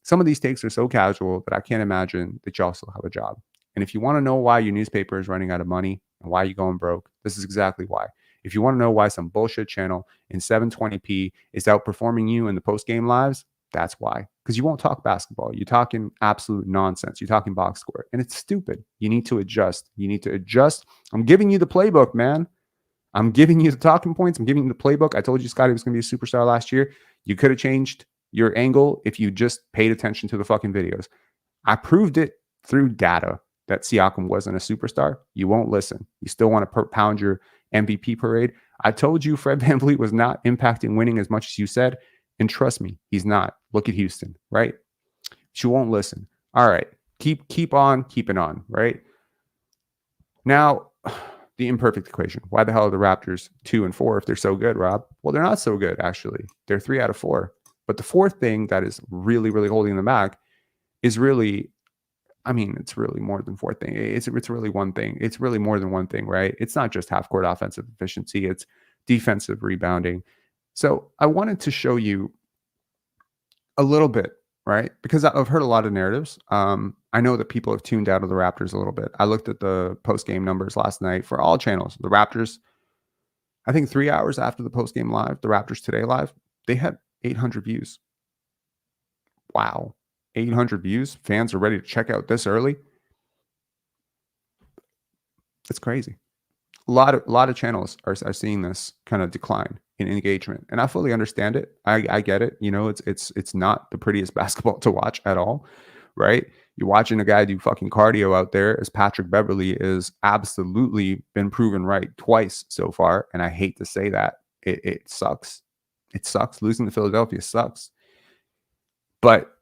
some of these takes are so casual that I can't imagine that you also have a job. And if you want to know why your newspaper is running out of money and why you're going broke, this is exactly why. If you want to know why some bullshit channel in 720p is outperforming you in the post-game lives, that's why. Because you won't talk basketball. You're talking absolute nonsense. You're talking box score. And it's stupid. You need to adjust. You need to adjust. I'm giving you the playbook, man. I'm giving you the talking points. I'm giving you the playbook. I told you Scottie was going to be a superstar last year. You could have changed your angle if you just paid attention to the fucking videos. I proved it through data that SIakam wasn't a superstar. You won't listen. You still want to pound your MVP parade. I told you Fred VanVleet was not impacting winning as much as you said. And trust me, he's not. Look at Houston, right? She won't listen. All right. Keep on keeping on, right? Now, the imperfect equation. Why the hell are the Raptors 2 and 4 if they're so good, Rob? Well, they're not so good, actually. They're 3 out of 4. But the fourth thing that is really, really holding them back is really, I mean, it's really more than 4 thing. It's really one thing. It's really more than one thing, right? It's not just half-court offensive efficiency. It's defensive rebounding. So I wanted to show you a little bit, right? Because I've heard a lot of narratives. I know that people have tuned out of the Raptors a little bit. I looked at the post-game numbers last night for all channels. The Raptors, I think 3 hours after the post-game live, the Raptors Today live, they had 800 views. Wow. 800 views. Fans are ready to check out this early. It's crazy. A lot of channels are seeing this kind of decline in engagement, and I fully understand it. I get it. You know, it's not the prettiest basketball to watch at all, right? You're watching a guy do fucking cardio out there, as Patrick Beverley is absolutely been proven right twice so far, and I hate to say that. It sucks. It sucks. Losing to Philadelphia sucks. But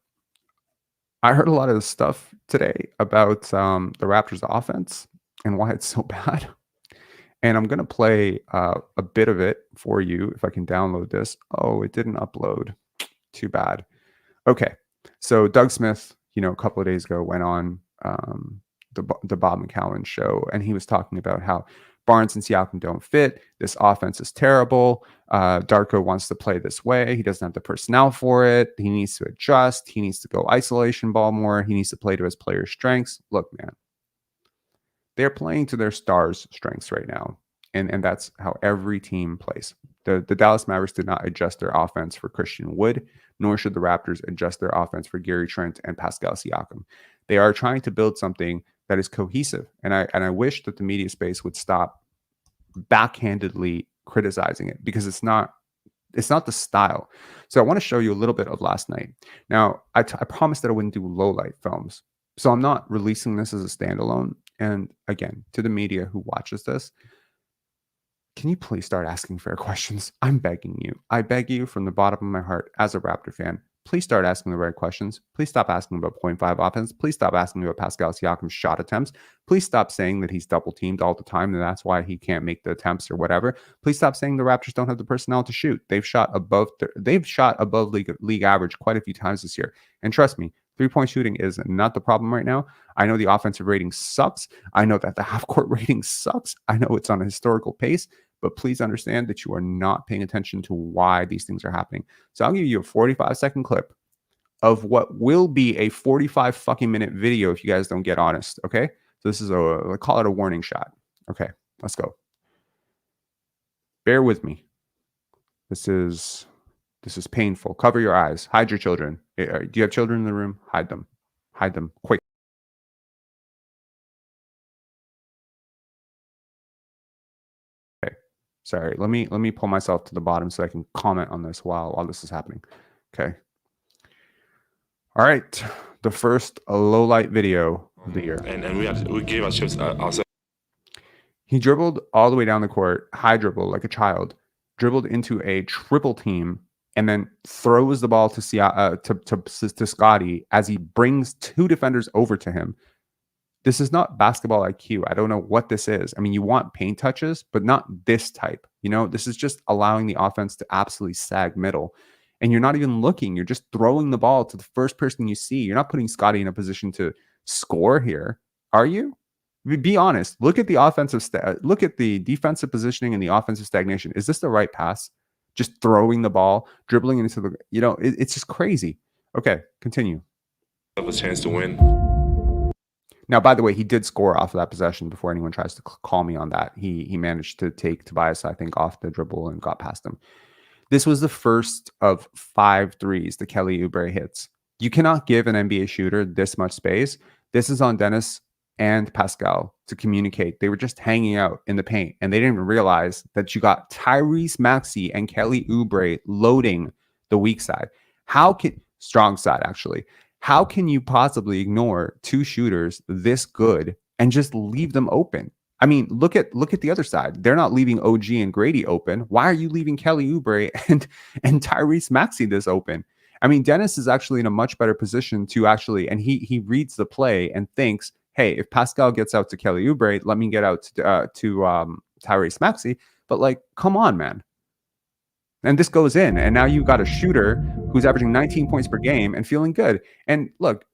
I heard a lot of this stuff today about the Raptors offense and why it's so bad. And I'm going to play a bit of it for you if I can download this. Oh, it didn't upload. Too bad. Okay. So Doug Smith, you know, a couple of days ago went on the Bob McCowan show, and he was talking about how Barnes and SIakam don't fit. This offense is terrible. Darko wants to play this way. He doesn't have the personnel for it. He needs to adjust. He needs to go isolation ball more. He needs to play to his players' strengths. Look, man. They're playing to their stars' strengths right now, and that's how every team plays. The Dallas Mavericks did not adjust their offense for Christian Wood, nor should the Raptors adjust their offense for Gary Trent and Pascal Siakam. They are trying to build something that is cohesive, and I wish that the media space would stop backhandedly criticizing it, because it's not the style. So I want to show you a little bit of last night. Now, I promised that I wouldn't do low light films, so I'm not releasing this as a standalone. And again, to the media who watches this, can you please start asking fair questions? I'm begging you. I beg you from the bottom of my heart as a Raptor fan. Please start asking the right questions. Please stop asking about 0.5 offense. Please stop asking about Pascal Siakam's shot attempts. Please stop saying that he's double teamed all the time and that's why he can't make the attempts or whatever. Please stop saying the Raptors don't have the personnel to shoot. They've shot above league average quite a few times this year. And trust me, 3-point shooting is not the problem right now. I know the offensive rating sucks. I know that the half-court rating sucks. I know it's on a historical pace, but please understand that you are not paying attention to why these things are happening. So I'll give you a 45-second clip of what will be a 45 fucking minute video if you guys don't get honest, okay? So this is I call it a warning shot. Okay, let's go. Bear with me. This is This is painful. Cover your eyes. Hide your children. Do you have children in the room? Hide them. Hide them quick. Okay. Sorry. Let me pull myself to the bottom so I can comment on this while this is happening. Okay. All right. The first low light video of the year. And we gave ourselves. He dribbled all the way down the court, high dribble like a child, dribbled into a triple team, and then throws the ball to Scotty as he brings two defenders over to him. This is not basketball IQ. I don't know what this is. I mean, you want paint touches, but not this type. You know, this is just allowing the offense to absolutely sag middle. And you're not even looking. You're just throwing the ball to the first person you see. You're not putting Scotty in a position to score here, are you? Be honest. Look at the look at the defensive positioning and the offensive stagnation. Is this the right pass? Just throwing the ball, dribbling into the, it's just crazy. Okay, continue. Have a chance to win. Now, by the way, he did score off of that possession before anyone tries to call me on that. He managed to take Tobias, I think, off the dribble and got past him. This was the first of 5 threes that Kelly Oubre hits. You cannot give an NBA shooter this much space. This is on Dennis and Pascal to communicate. They were just hanging out in the paint, and they didn't even realize that you got Tyrese Maxey and Kelly Oubre loading the weak side. Strong side, actually. How can you possibly ignore 2 shooters this good and just leave them open? I mean, look at the other side. They're not leaving OG and Grady open. Why are you leaving Kelly Oubre and Tyrese Maxey this open? I mean, Dennis is actually in a much better position to actually, and he reads the play and thinks, hey, if Pascal gets out to Kelly Oubre, let me get out to Tyrese Maxey. But like, come on, man. And this goes in, and now you've got a shooter who's averaging 19 points per game and feeling good. And look,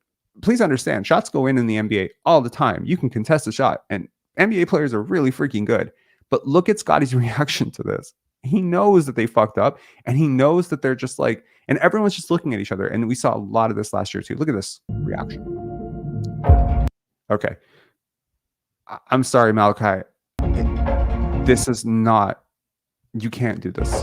please understand, shots go in the NBA all the time. You can contest a shot, and NBA players are really freaking good. But look at Scotty's reaction to this. He knows that they fucked up, and he knows that they're just like, and everyone's just looking at each other. And we saw a lot of this last year too. Look at this reaction. Okay. I'm sorry, Malachi. This is not, you can't do this.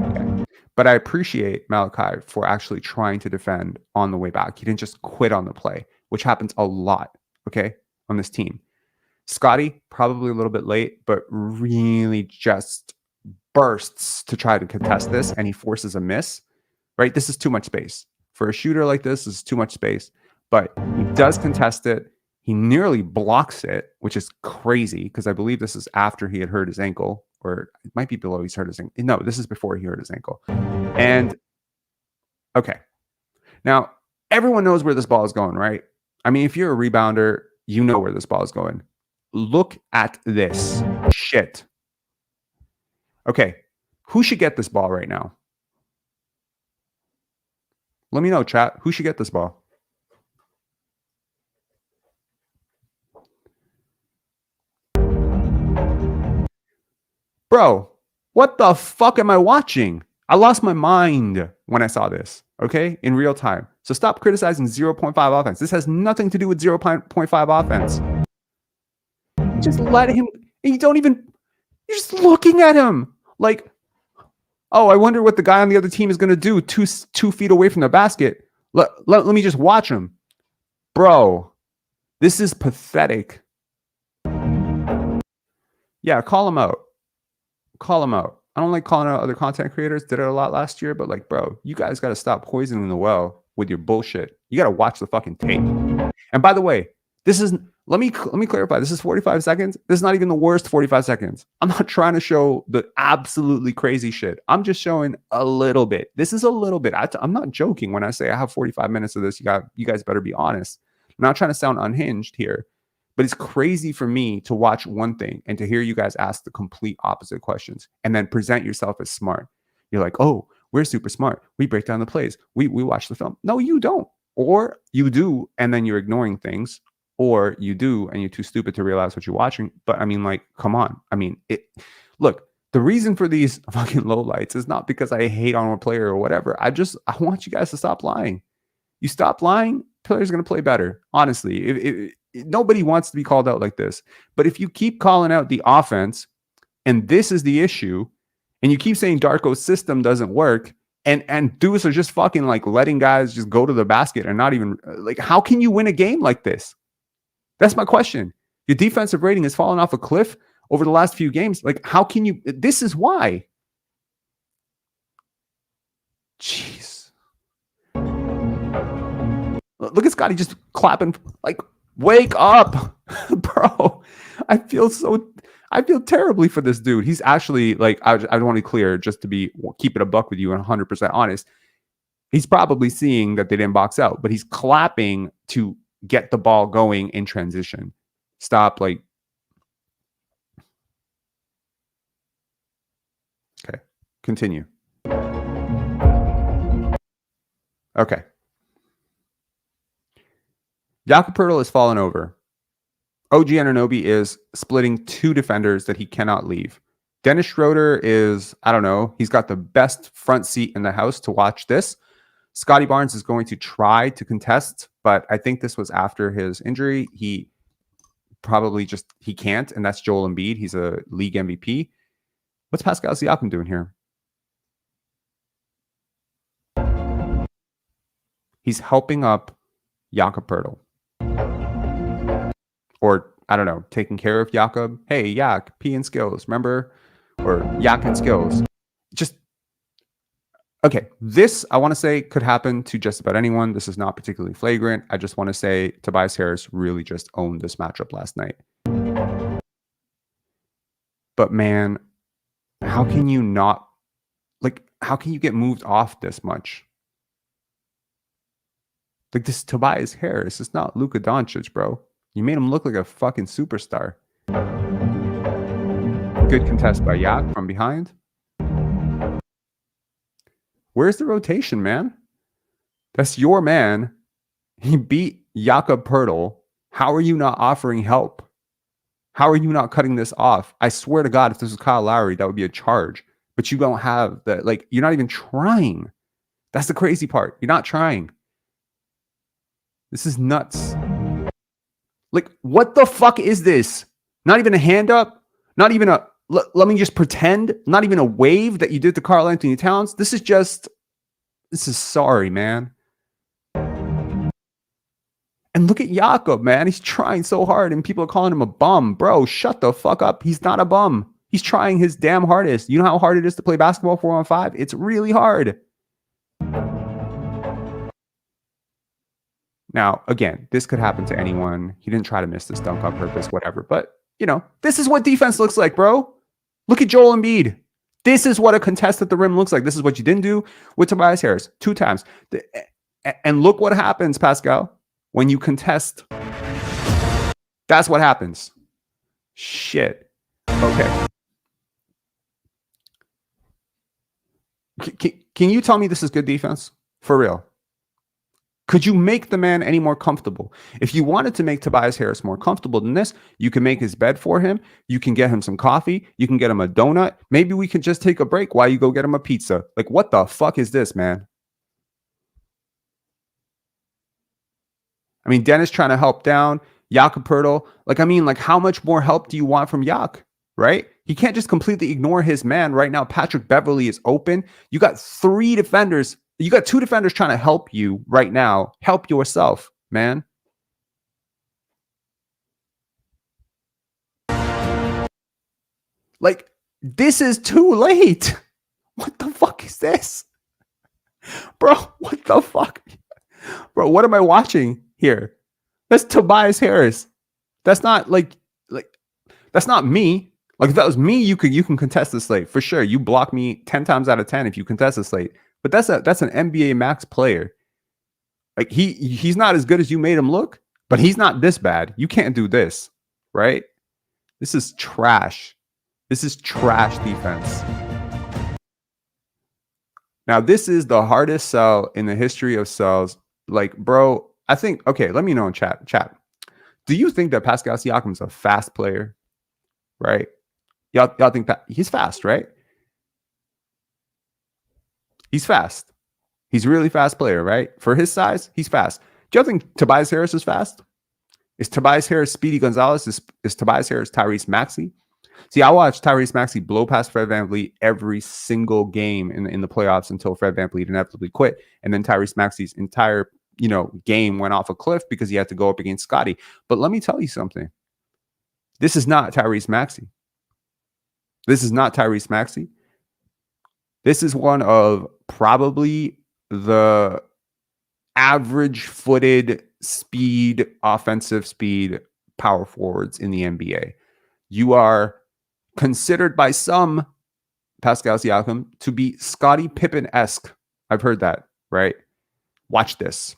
Okay. But I appreciate Malachi for actually trying to defend on the way back. He didn't just quit on the play, which happens a lot, okay, on this team. Scotty, probably a little bit late, but really just bursts to try to contest this, and he forces a miss, right? This is too much space. For a shooter like this is too much space, but he does contest it. He nearly blocks it, which is crazy because I believe this is after he had hurt his ankle, or it might be below he's hurt his ankle. No, this is before he hurt his ankle. And okay, now everyone knows where this ball is going, right? I mean, if you're a rebounder, you know where this ball is going. Look at this shit. Okay, who should get this ball right now? Let me know, chat. Who should get this ball? Bro, what the fuck am I watching? I lost my mind when I saw this, okay, in real time. So stop criticizing 0.5 offense. This has nothing to do with 0.5 offense. Just let him, you don't even, you're just looking at him like, oh, I wonder what the guy on the other team is going to do 2 feet away from the basket. Let me just watch him. Bro, this is pathetic. Yeah, call him out. Call him out. I don't like calling out other content creators. Did it a lot last year, but like, bro, you guys got to stop poisoning the well with your bullshit. You got to watch the fucking tape. And by the way, this is, let me clarify. This is 45 seconds. This is not even the worst 45 seconds. I'm not trying to show the absolutely crazy shit. I'm just showing a little bit. This is a little bit. I'm not joking when I say I have 45 minutes of this. You guys better be honest. I'm not trying to sound unhinged here, but it's crazy for me to watch one thing and to hear you guys ask the complete opposite questions and then present yourself as smart. You're like, oh, we're super smart. We break down the plays. We watch the film. No, you don't. Or you do, and then you're ignoring things. Or you do, and you're too stupid to realize what you're watching. But I mean, like, come on. I mean, look, the reason for these fucking lowlights is not because I hate on a player or whatever. I want you guys to stop lying. You stop lying, players are going to play better. Honestly, nobody wants to be called out like this. But if you keep calling out the offense, and this is the issue, And you keep saying Darko's system doesn't work. And dudes are just fucking like letting guys just go to the basket and not even like, how can you win a game like this? That's my question. Your defensive rating has fallen off a cliff over the last few games. Like, how can you? This is why. Jeez. Look at Scotty just clapping. Like, wake up, bro. I feel terribly for this dude. He's actually like, I want to be clear, just to keep it a buck with you and 100% honest. He's probably seeing that they didn't box out, but he's clapping to get the ball going in transition. Stop, like. Okay, continue. Okay. Jakob Poeltl has fallen over. O.G Anunoby is splitting two defenders that he cannot leave. Dennis Schroeder is, I don't know, he's got the best front seat in the house to watch this. Scotty Barnes is going to try to contest, but I think this was after his injury. He probably he can't, and that's Joel Embiid. He's a league MVP. What's Pascal SIakam doing here? He's helping up Jakob Poeltl. Or, I don't know, taking care of Jakob. Hey, Yak, P in skills, remember? Or Yak in skills. Just, okay, this, I want to say, could happen to just about anyone. This is not particularly flagrant. I just want to say Tobias Harris really just owned this matchup last night. But, man, how can you not, like, how can you get moved off this much? Like, this Tobias Harris. It's not Luka Doncic, bro. You made him look like a fucking superstar. Good contest by Yak from behind. Where's the rotation, man? That's your man. He beat Jakob Poeltl. How are you not offering help? How are you not cutting this off? I swear to God, if this was Kyle Lowry, that would be a charge. But you don't have that. Like, you're not even trying. That's the crazy part. You're not trying. This is nuts. Like, what the fuck is this? Not even a hand up? Not even a, let me just pretend? Not even a wave that you did to Karl Anthony Towns? This is sorry, man. And look at Jakob, man. He's trying so hard and people are calling him a bum. Bro, shut the fuck up. He's not a bum. He's trying his damn hardest. You know how hard it is to play basketball 4-on-5? It's really hard. Now, again, this could happen to anyone. He didn't try to miss this dunk on purpose, whatever. But, you know, this is what defense looks like, bro. Look at Joel Embiid. This is what a contest at the rim looks like. This is what you didn't do with Tobias Harris 2 times. And look what happens, Pascal, when you contest. That's what happens. Shit. Okay. Can you tell me this is good defense? For real. Could you make the man any more comfortable? If you wanted to make Tobias Harris more comfortable than this, you can make his bed for him. You can get him some coffee. You can get him a donut. Maybe we can just take a break while you go get him a pizza. Like, what the fuck is this, man? I mean, Dennis trying to help down. Jakob Poeltl. Like, I mean, like, how much more help do you want from Yak, right? He can't just completely ignore his man right now. Patrick Beverley is open. You got 3 defenders. You got 2 defenders trying to help you right now. Help yourself, man. Like, this is too late. What the fuck is this? Bro, what the fuck? Bro, what am I watching here? That's Tobias Harris. That's not like that's not me. Like, if that was me, you can contest the slate for sure. You block me 10 times out of 10 if you contest the slate. But that's an NBA max player. Like, he's not as good as you made him look, but he's not this bad. You can't do this, right? This is trash. This is trash defense. Now, this is the hardest sell in the history of sells. Like, bro, I think, okay, let me know in chat. Do you think that Pascal SIakam is a fast player? Right? Y'all think that he's fast, right? He's fast. He's a really fast player, right? For his size, he's fast. Do you think Tobias Harris is fast? Is Tobias Harris Speedy Gonzalez? Is Tobias Harris Tyrese Maxey? See, I watched Tyrese Maxey blow past Fred VanVleet every single game in the playoffs until Fred VanVleet inevitably quit. And then Tyrese Maxey's entire, game went off a cliff because he had to go up against Scotty. But let me tell you something. This is not Tyrese Maxey. This is not Tyrese Maxey. This is one of probably the average-footed speed, offensive speed power forwards in the NBA. You are considered by some, Pascal SIakam, to be Scottie Pippen-esque. I've heard that, right? Watch this.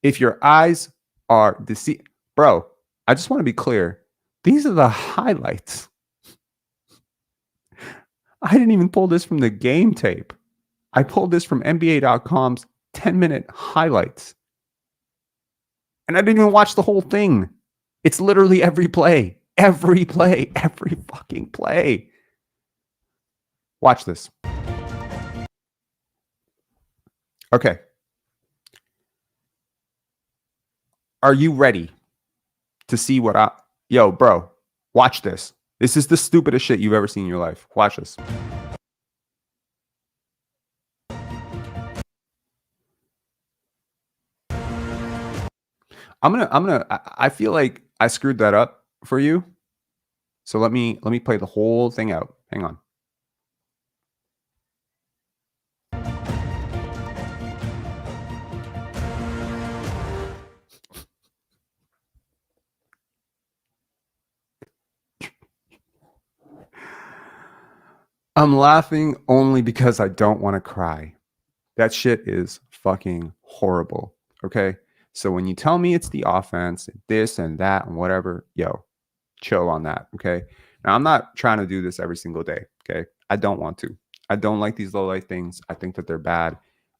If your eyes are deceived, bro, I just want to be clear. These are the highlights. I didn't even pull this from the game tape. I pulled this from NBA.com's 10-minute highlights. And I didn't even watch the whole thing. It's literally every play. Every play. Every fucking play. Watch this. Okay. Are you ready to see what Yo, bro, watch this. This is the stupidest shit you've ever seen in your life. Watch this. I feel like I screwed that up for you. So let me play the whole thing out. Hang on. I'm laughing only because I don't want to cry. That shit is fucking horrible. Okay. So when you tell me it's the offense, this and that and whatever, yo, chill on that. Okay. Now I'm not trying to do this every single day. Okay. I don't want to. I don't like these low light things. I think that they're bad.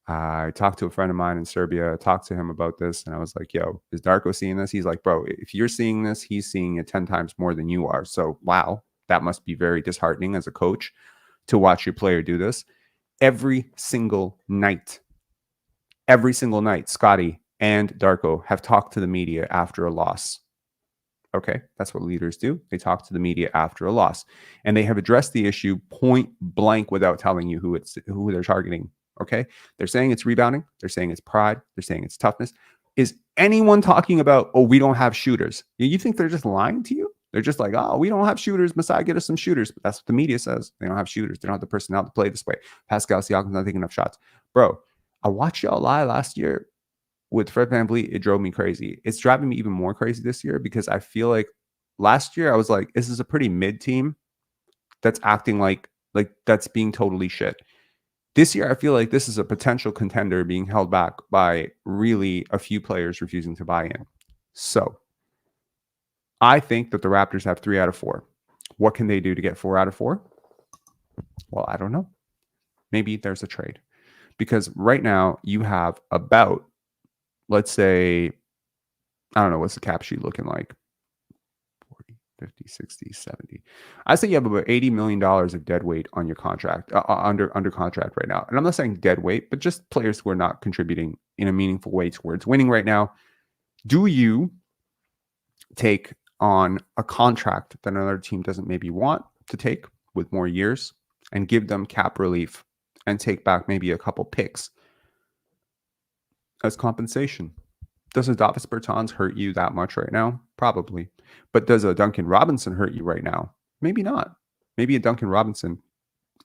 I talked to a friend of mine in Serbia, talked to him about this, and I was like, yo, is Darko seeing this? He's like, bro, if you're seeing this, he's seeing it 10 times more than you are. So, wow, that must be very disheartening as a coach to watch your player do this. Every single night, Scotty and Darko have talked to the media after a loss. Okay, that's what leaders do. They talk to the media after a loss, and they have addressed the issue point blank without telling you who they're targeting. Okay, they're saying it's rebounding. They're saying it's pride. They're saying it's toughness. Is anyone talking about, oh, we don't have shooters? You think they're just lying to you? They're just like, oh, we don't have shooters. Messiah, get us some shooters. But that's what the media says. They don't have shooters. They don't have the personnel to play this way. Pascal Siakam's not taking enough shots. Bro, I watched y'all lie last year with Fred VanVleet. It drove me crazy. It's driving me even more crazy this year because I feel like last year I was like, this is a pretty mid team that's acting like that's being totally shit. This year, I feel like this is a potential contender being held back by really a few players refusing to buy in. So I think that the Raptors have 3 out of 4. What can they do to get 4 out of 4? Well, I don't know. Maybe there's a trade. Because right now you have about, let's say, I don't know, what's the cap sheet looking like? 40, 50, 60, 70. I say you have about $80 million of dead weight on your contract, under contract right now. And I'm not saying dead weight, but just players who are not contributing in a meaningful way towards winning right now. Do you take on a contract that another team doesn't maybe want to take with more years and give them cap relief and take back maybe a couple picks as compensation? Does a Davis Bertans hurt you that much right now? Probably. But does a Duncan Robinson hurt you right now? Maybe not. Maybe a Duncan Robinson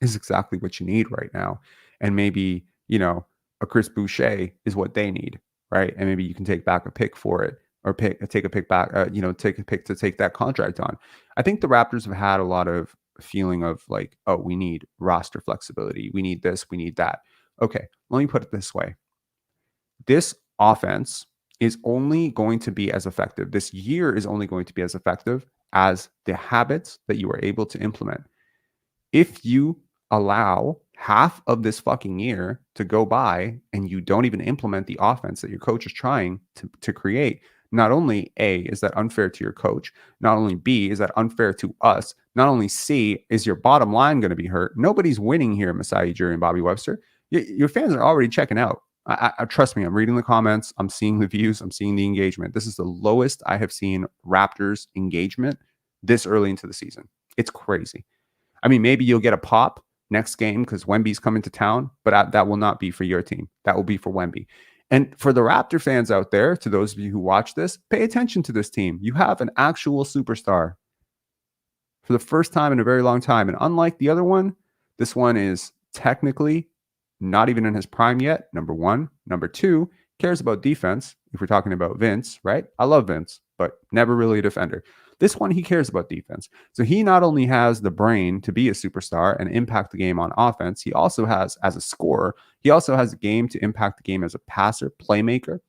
is exactly what you need right now. And maybe, a Chris Boucher is what they need, right? And maybe you can take back a pick for it, or take a pick back, take a pick to take that contract on. I think the Raptors have had a lot of feeling of like, oh, we need roster flexibility. We need this, we need that. Okay, let me put it this way. This offense is only going to be as effective. This year is only going to be as effective as the habits that you are able to implement. If you allow half of this fucking year to go by and you don't even implement the offense that your coach is trying to create, not only A, is that unfair to your coach, not only B, is that unfair to us, not only C, is your bottom line going to be hurt. Nobody's winning here, Masai Ujiri and Bobby Webster. Your fans are already checking out. I trust me, I'm reading the comments, I'm seeing the views, I'm seeing the engagement. This is the lowest I have seen Raptors engagement this early into the season. It's crazy. I mean, maybe you'll get a pop next game because Wemby's coming to town, but that will not be for your team. That will be for Wemby. And for the Raptor fans out there, to those of you who watch this, pay attention to this team. You have an actual superstar for the first time in a very long time. And unlike the other one, this one is technically not even in his prime yet, number one. Number two, cares about defense. If we're talking about Vince, right? I love Vince, but never really a defender. This one, he cares about defense. So he not only has the brain to be a superstar and impact the game on offense, he also has, as a scorer, he also has a game to impact the game as a passer, playmaker,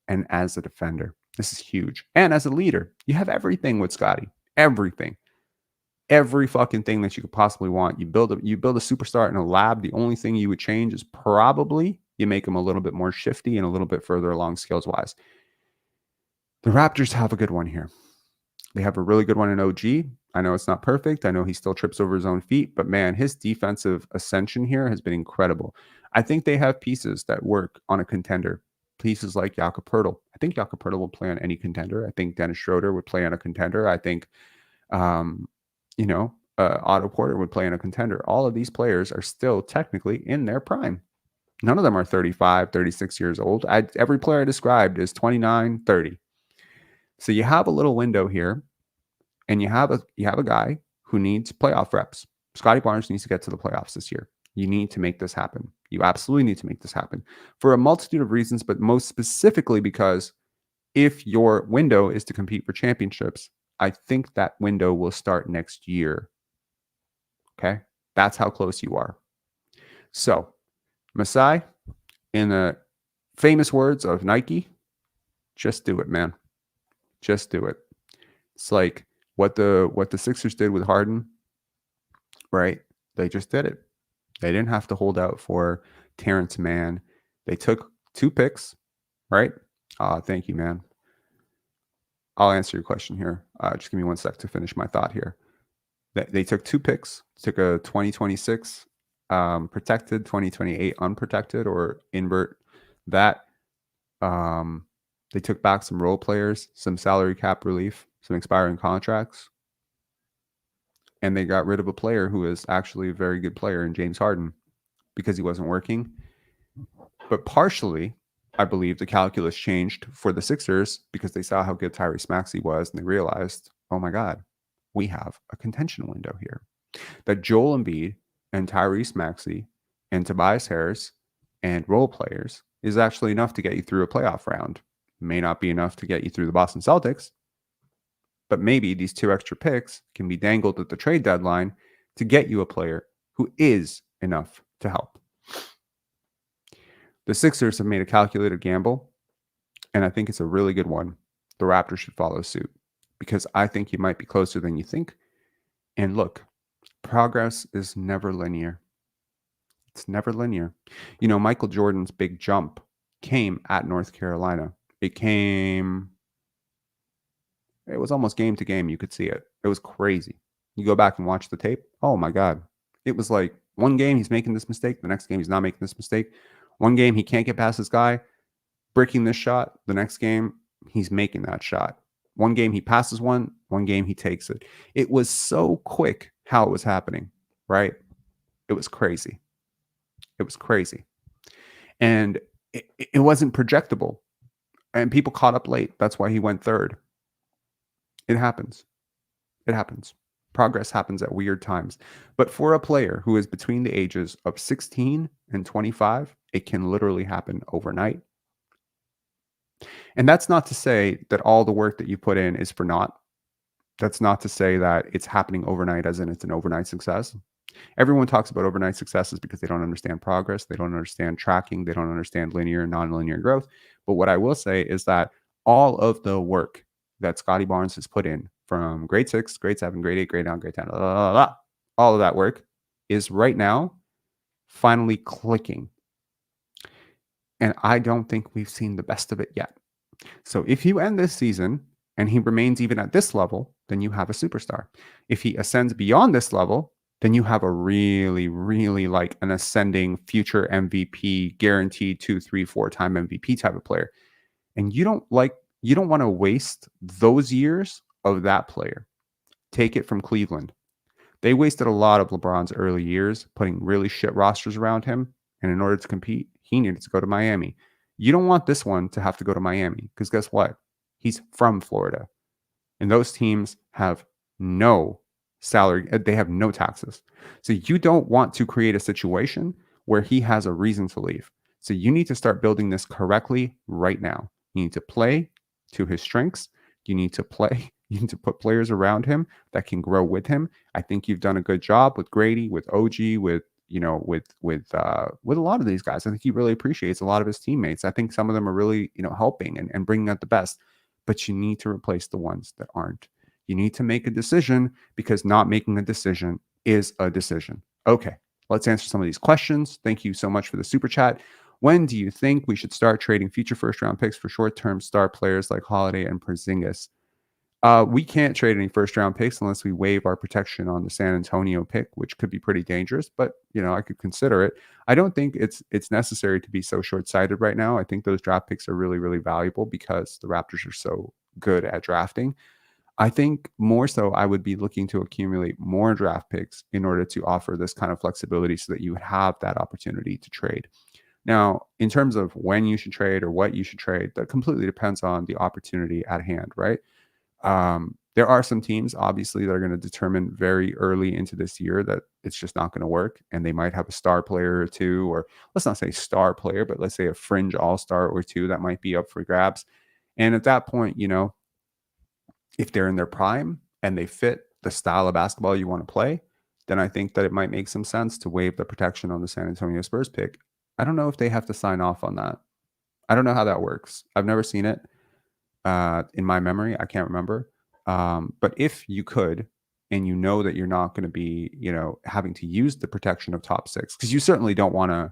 and as a defender. This is huge. And as a leader, you have everything with Scotty. Everything. Every fucking thing that you could possibly want. You build a superstar in a lab. The only thing you would change is probably you make him a little bit more shifty and a little bit further along skills wise. The Raptors have a good one here. They have a really good one in OG. I know it's not perfect. I know he still trips over his own feet, but man, his defensive ascension here has been incredible. I think they have pieces that work on a contender. Pieces like Jakob Poeltl. I think Jakob Poeltl will play on any contender. I think Dennis Schroeder would play on a contender. I think, Otto Porter would play in a contender. All of these players are still technically in their prime. None of them are 35, 36 years old. Every player I described is 29, 30. So you have a little window here, and you have a guy who needs playoff reps. Scotty Barnes needs to get to the playoffs this year. You need to make this happen. You absolutely need to make this happen for a multitude of reasons, but most specifically because if your window is to compete for championships, I think that window will start next year. Okay? That's how close you are. So, Masai, in the famous words of Nike, just do it, man. Just do it. It's like what the Sixers did with Harden, right? They just did it. They didn't have to hold out for Terrence Mann. They took 2 picks, right? Thank you, man. I'll answer your question here. Just give me 1 sec to finish my thought here. They took 2 picks. Took a 2026 protected, 2028 unprotected, or invert that. They took back some role players, some salary cap relief, some expiring contracts, and they got rid of a player who is actually a very good player in James Harden because he wasn't working. But partially, I believe the calculus changed for the Sixers because they saw how good Tyrese Maxey was, and they realized, oh my God, we have a contention window here. That Joel Embiid and Tyrese Maxey and Tobias Harris and role players is actually enough to get you through a playoff round. May not be enough to get you through the Boston Celtics, but maybe these 2 extra picks can be dangled at the trade deadline to get you a player who is enough to help. The Sixers have made a calculated gamble, and I think it's a really good one. The Raptors should follow suit because I think you might be closer than you think. And look, progress is never linear. It's never linear. You know, Michael Jordan's big jump came at North Carolina. It was almost game to game. You could see it. It was crazy. You go back and watch the tape. Oh my God. It was like one game he's making this mistake. The next game he's not making this mistake. One game he can't get past this guy, breaking this shot. The next game he's making that shot. One game he passes one game he takes it. It was so quick how it was happening, right? It was crazy. It was crazy. And it wasn't projectable. And people caught up late. That's why he went third. It happens. It happens. Progress happens at weird times. But for a player who is between the ages of 16 and 25, it can literally happen overnight. And that's not to say that all the work that you put in is for naught. That's not to say that it's happening overnight as in it's an overnight success. Everyone talks about overnight successes because they don't understand progress. They don't understand tracking. They don't understand linear and nonlinear growth. But what I will say is that all of the work that Scotty Barnes has put in from grade 6, grade 7, grade 8, grade 9, grade 10, all of that work is right now finally clicking. And I don't think we've seen the best of it yet. So if you end this season and he remains even at this level, then you have a superstar. If he ascends beyond this level, then you have a really, really like an ascending future MVP, guaranteed 2, 3, 4 time MVP type of player. And you don't want to waste those years of that player. Take it from Cleveland. They wasted a lot of LeBron's early years putting really shit rosters around him. And in order to compete, he needed to go to Miami. You don't want this one to have to go to Miami because guess what? He's from Florida. And those teams have no salary, they have no taxes. So you don't want to create a situation where he has a reason to leave. So you need to start building this correctly right now. You need to play to his strengths. You need to play. You need to put players around him that can grow with him. I think you've done a good job with Grady, with OG, with a lot of these guys. I think he really appreciates a lot of his teammates. I think some of them are really helping and bringing out the best. But you need to replace the ones that aren't. You need to make a decision because not making a decision is a decision. Okay, let's answer some of these questions. Thank you so much for the super chat. When do you think we should start trading future first-round picks for short-term star players like Holiday and Porzingis? We can't trade any first-round picks unless we waive our protection on the San Antonio pick, which could be pretty dangerous, but I could consider it. I don't think it's necessary to be so short-sighted right now. I think those draft picks are really, really valuable because the Raptors are so good at drafting. I think more so I would be looking to accumulate more draft picks in order to offer this kind of flexibility so that you have that opportunity to trade. Now, in terms of when you should trade or what you should trade, that completely depends on the opportunity at hand, right? There are some teams, obviously, that are going to determine very early into this year that it's just not going to work. And they might have a star player or two, or let's not say star player, but let's say a fringe all-star or two that might be up for grabs. And at that point, if they're in their prime and they fit the style of basketball you want to play, then I think that it might make some sense to waive the protection on the San Antonio Spurs pick. I don't know if they have to sign off on that. I don't know how that works. I've never seen it. In my memory, I can't remember. But if you could, and that you're not going to be, having to use the protection of top six, because you certainly don't want to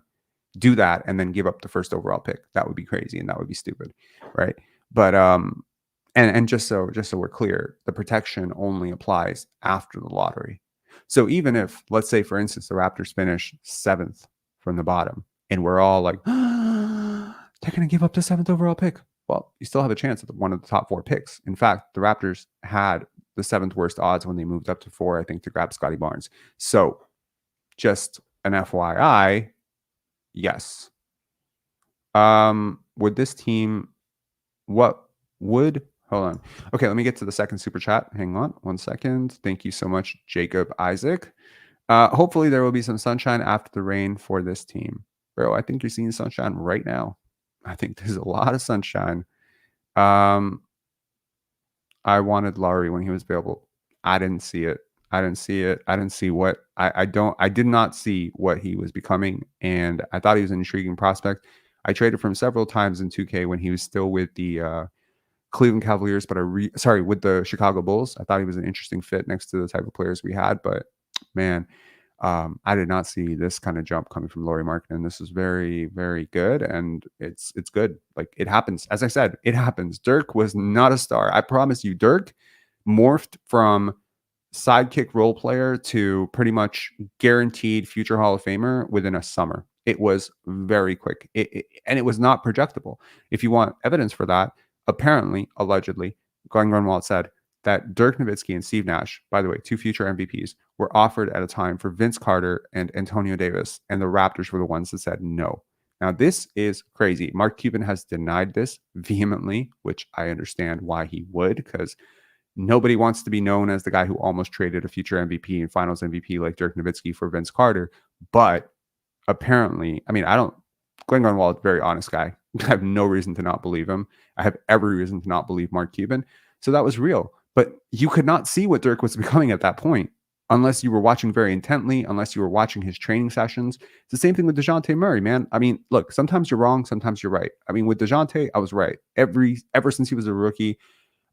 do that and then give up the first overall pick. That would be crazy and that would be stupid, right? But and just so we're clear, the protection only applies after the lottery. So even if, let's say, for instance, the Raptors finish 7th from the bottom, and we're all like, they're going to give up the 7th overall pick. Well, you still have a chance at one of the top 4 picks. In fact, the Raptors had the 7th worst odds when they moved up to 4, I think, to grab Scottie Barnes. So just an FYI, yes. Would this team, hold on. Okay, let me get to the second super chat. Hang on 1 second. Thank you so much, Jacob Isaac. Hopefully there will be some sunshine after the rain for this team. Bro, I think you're seeing sunshine right now. I think there's a lot of sunshine. I wanted Lowry when he was available. I didn't see it. I didn't see what I did not see what he was becoming. And I thought he was an intriguing prospect. I traded for him several times in 2K when he was still with the Cleveland Cavaliers, but with the Chicago Bulls. I thought he was an interesting fit next to the type of players we had, but man, I did not see this kind of jump coming from Lauri Markkanen. This is very, very good, and it's good. Like, it happens. As I said, it happens. Dirk was not a star. I promise you, Dirk morphed from sidekick role player to pretty much guaranteed future Hall of Famer within a summer. It was very quick, and it was not projectable. If you want evidence for that, apparently, allegedly, Glenn Grunwald said that Dirk Nowitzki and Steve Nash, by the way, 2 future MVPs, were offered at a time for Vince Carter and Antonio Davis, and the Raptors were the ones that said no. Now, this is crazy. Mark Cuban has denied this vehemently, which I understand why he would, because nobody wants to be known as the guy who almost traded a future MVP and finals MVP like Dirk Nowitzki for Vince Carter. But apparently, Glenn Grunwald, very honest guy. I have no reason to not believe him. I have every reason to not believe Mark Cuban. So that was real. But you could not see what Dirk was becoming at that point unless you were watching very intently, unless you were watching his training sessions. It's the same thing with DeJounte Murray, man. Look, sometimes you're wrong, sometimes you're right. With DeJounte, I was right. Ever since he was a rookie,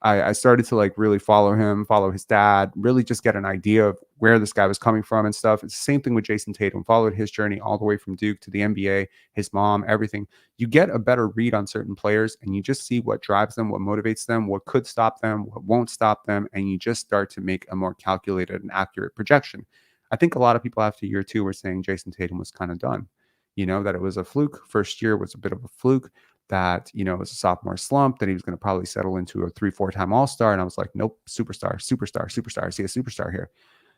I started to really follow him, follow his dad, really just get an idea of where this guy was coming from and stuff. It's the same thing with Jason Tatum. Followed his journey all the way from Duke to the NBA, his mom, everything. You get a better read on certain players and you just see what drives them, what motivates them, what could stop them, what won't stop them. And you just start to make a more calculated and accurate projection. I think a lot of people after year 2 were saying Jason Tatum was kind of done, that it was a fluke. First year was a bit of a fluke. That, it was a sophomore slump, that he was going to probably settle into a 3-4 time all-star. And I was like, nope, superstar. I see a superstar here.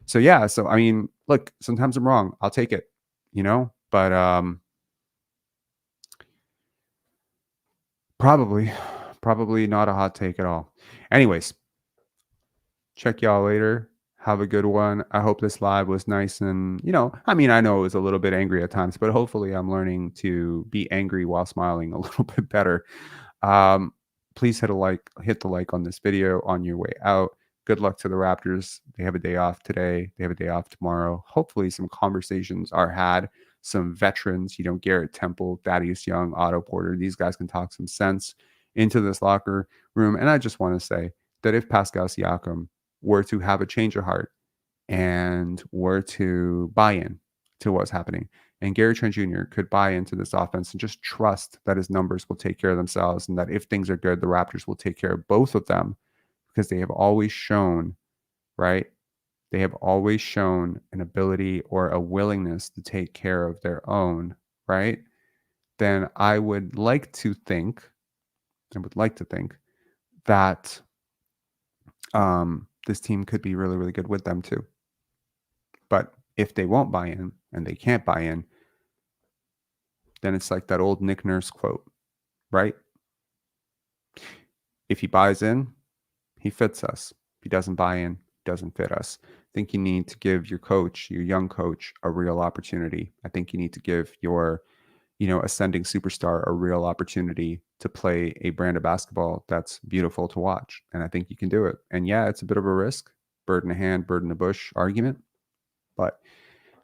So yeah, so I mean, look, sometimes I'm wrong. I'll take it, but probably not a hot take at all. Anyways, check y'all later. Have a good one. I hope this live was nice and, I mean, I know it was a little bit angry at times, but hopefully I'm learning to be angry while smiling a little bit better. Please hit the like on this video on your way out. Good luck to the Raptors. They have a day off today. They have a day off tomorrow. Hopefully some conversations are had. Some veterans, Garrett Temple, Thaddeus Young, Otto Porter, these guys can talk some sense into this locker room. And I just want to say that if Pascal SIakam were to have a change of heart and were to buy in to what's happening, and Gary Trent Jr. could buy into this offense and just trust that his numbers will take care of themselves, and that if things are good, the Raptors will take care of both of them, because they have always shown, right? They have always shown an ability or a willingness to take care of their own, right? Then I would like to think that this team could be really, really good with them too. But if they won't buy in and they can't buy in, then it's like that old Nick Nurse quote, right? If he buys in, he fits us. If he doesn't buy in, doesn't fit us. I think you need to give your coach, your young coach, a real opportunity. I think you need to give your, ascending superstar a real opportunity to play a brand of basketball that's beautiful to watch. And I think you can do it. And yeah, it's a bit of a risk, bird in the hand, bird in the bush argument. But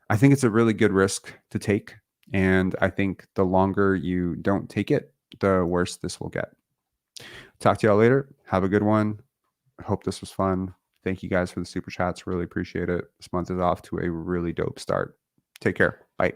I think it's a really good risk to take. And I think the longer you don't take it, the worse this will get. Talk to y'all later. Have a good one. I hope this was fun. Thank you guys for the super chats. Really appreciate it. This month is off to a really dope start. Take care. Bye.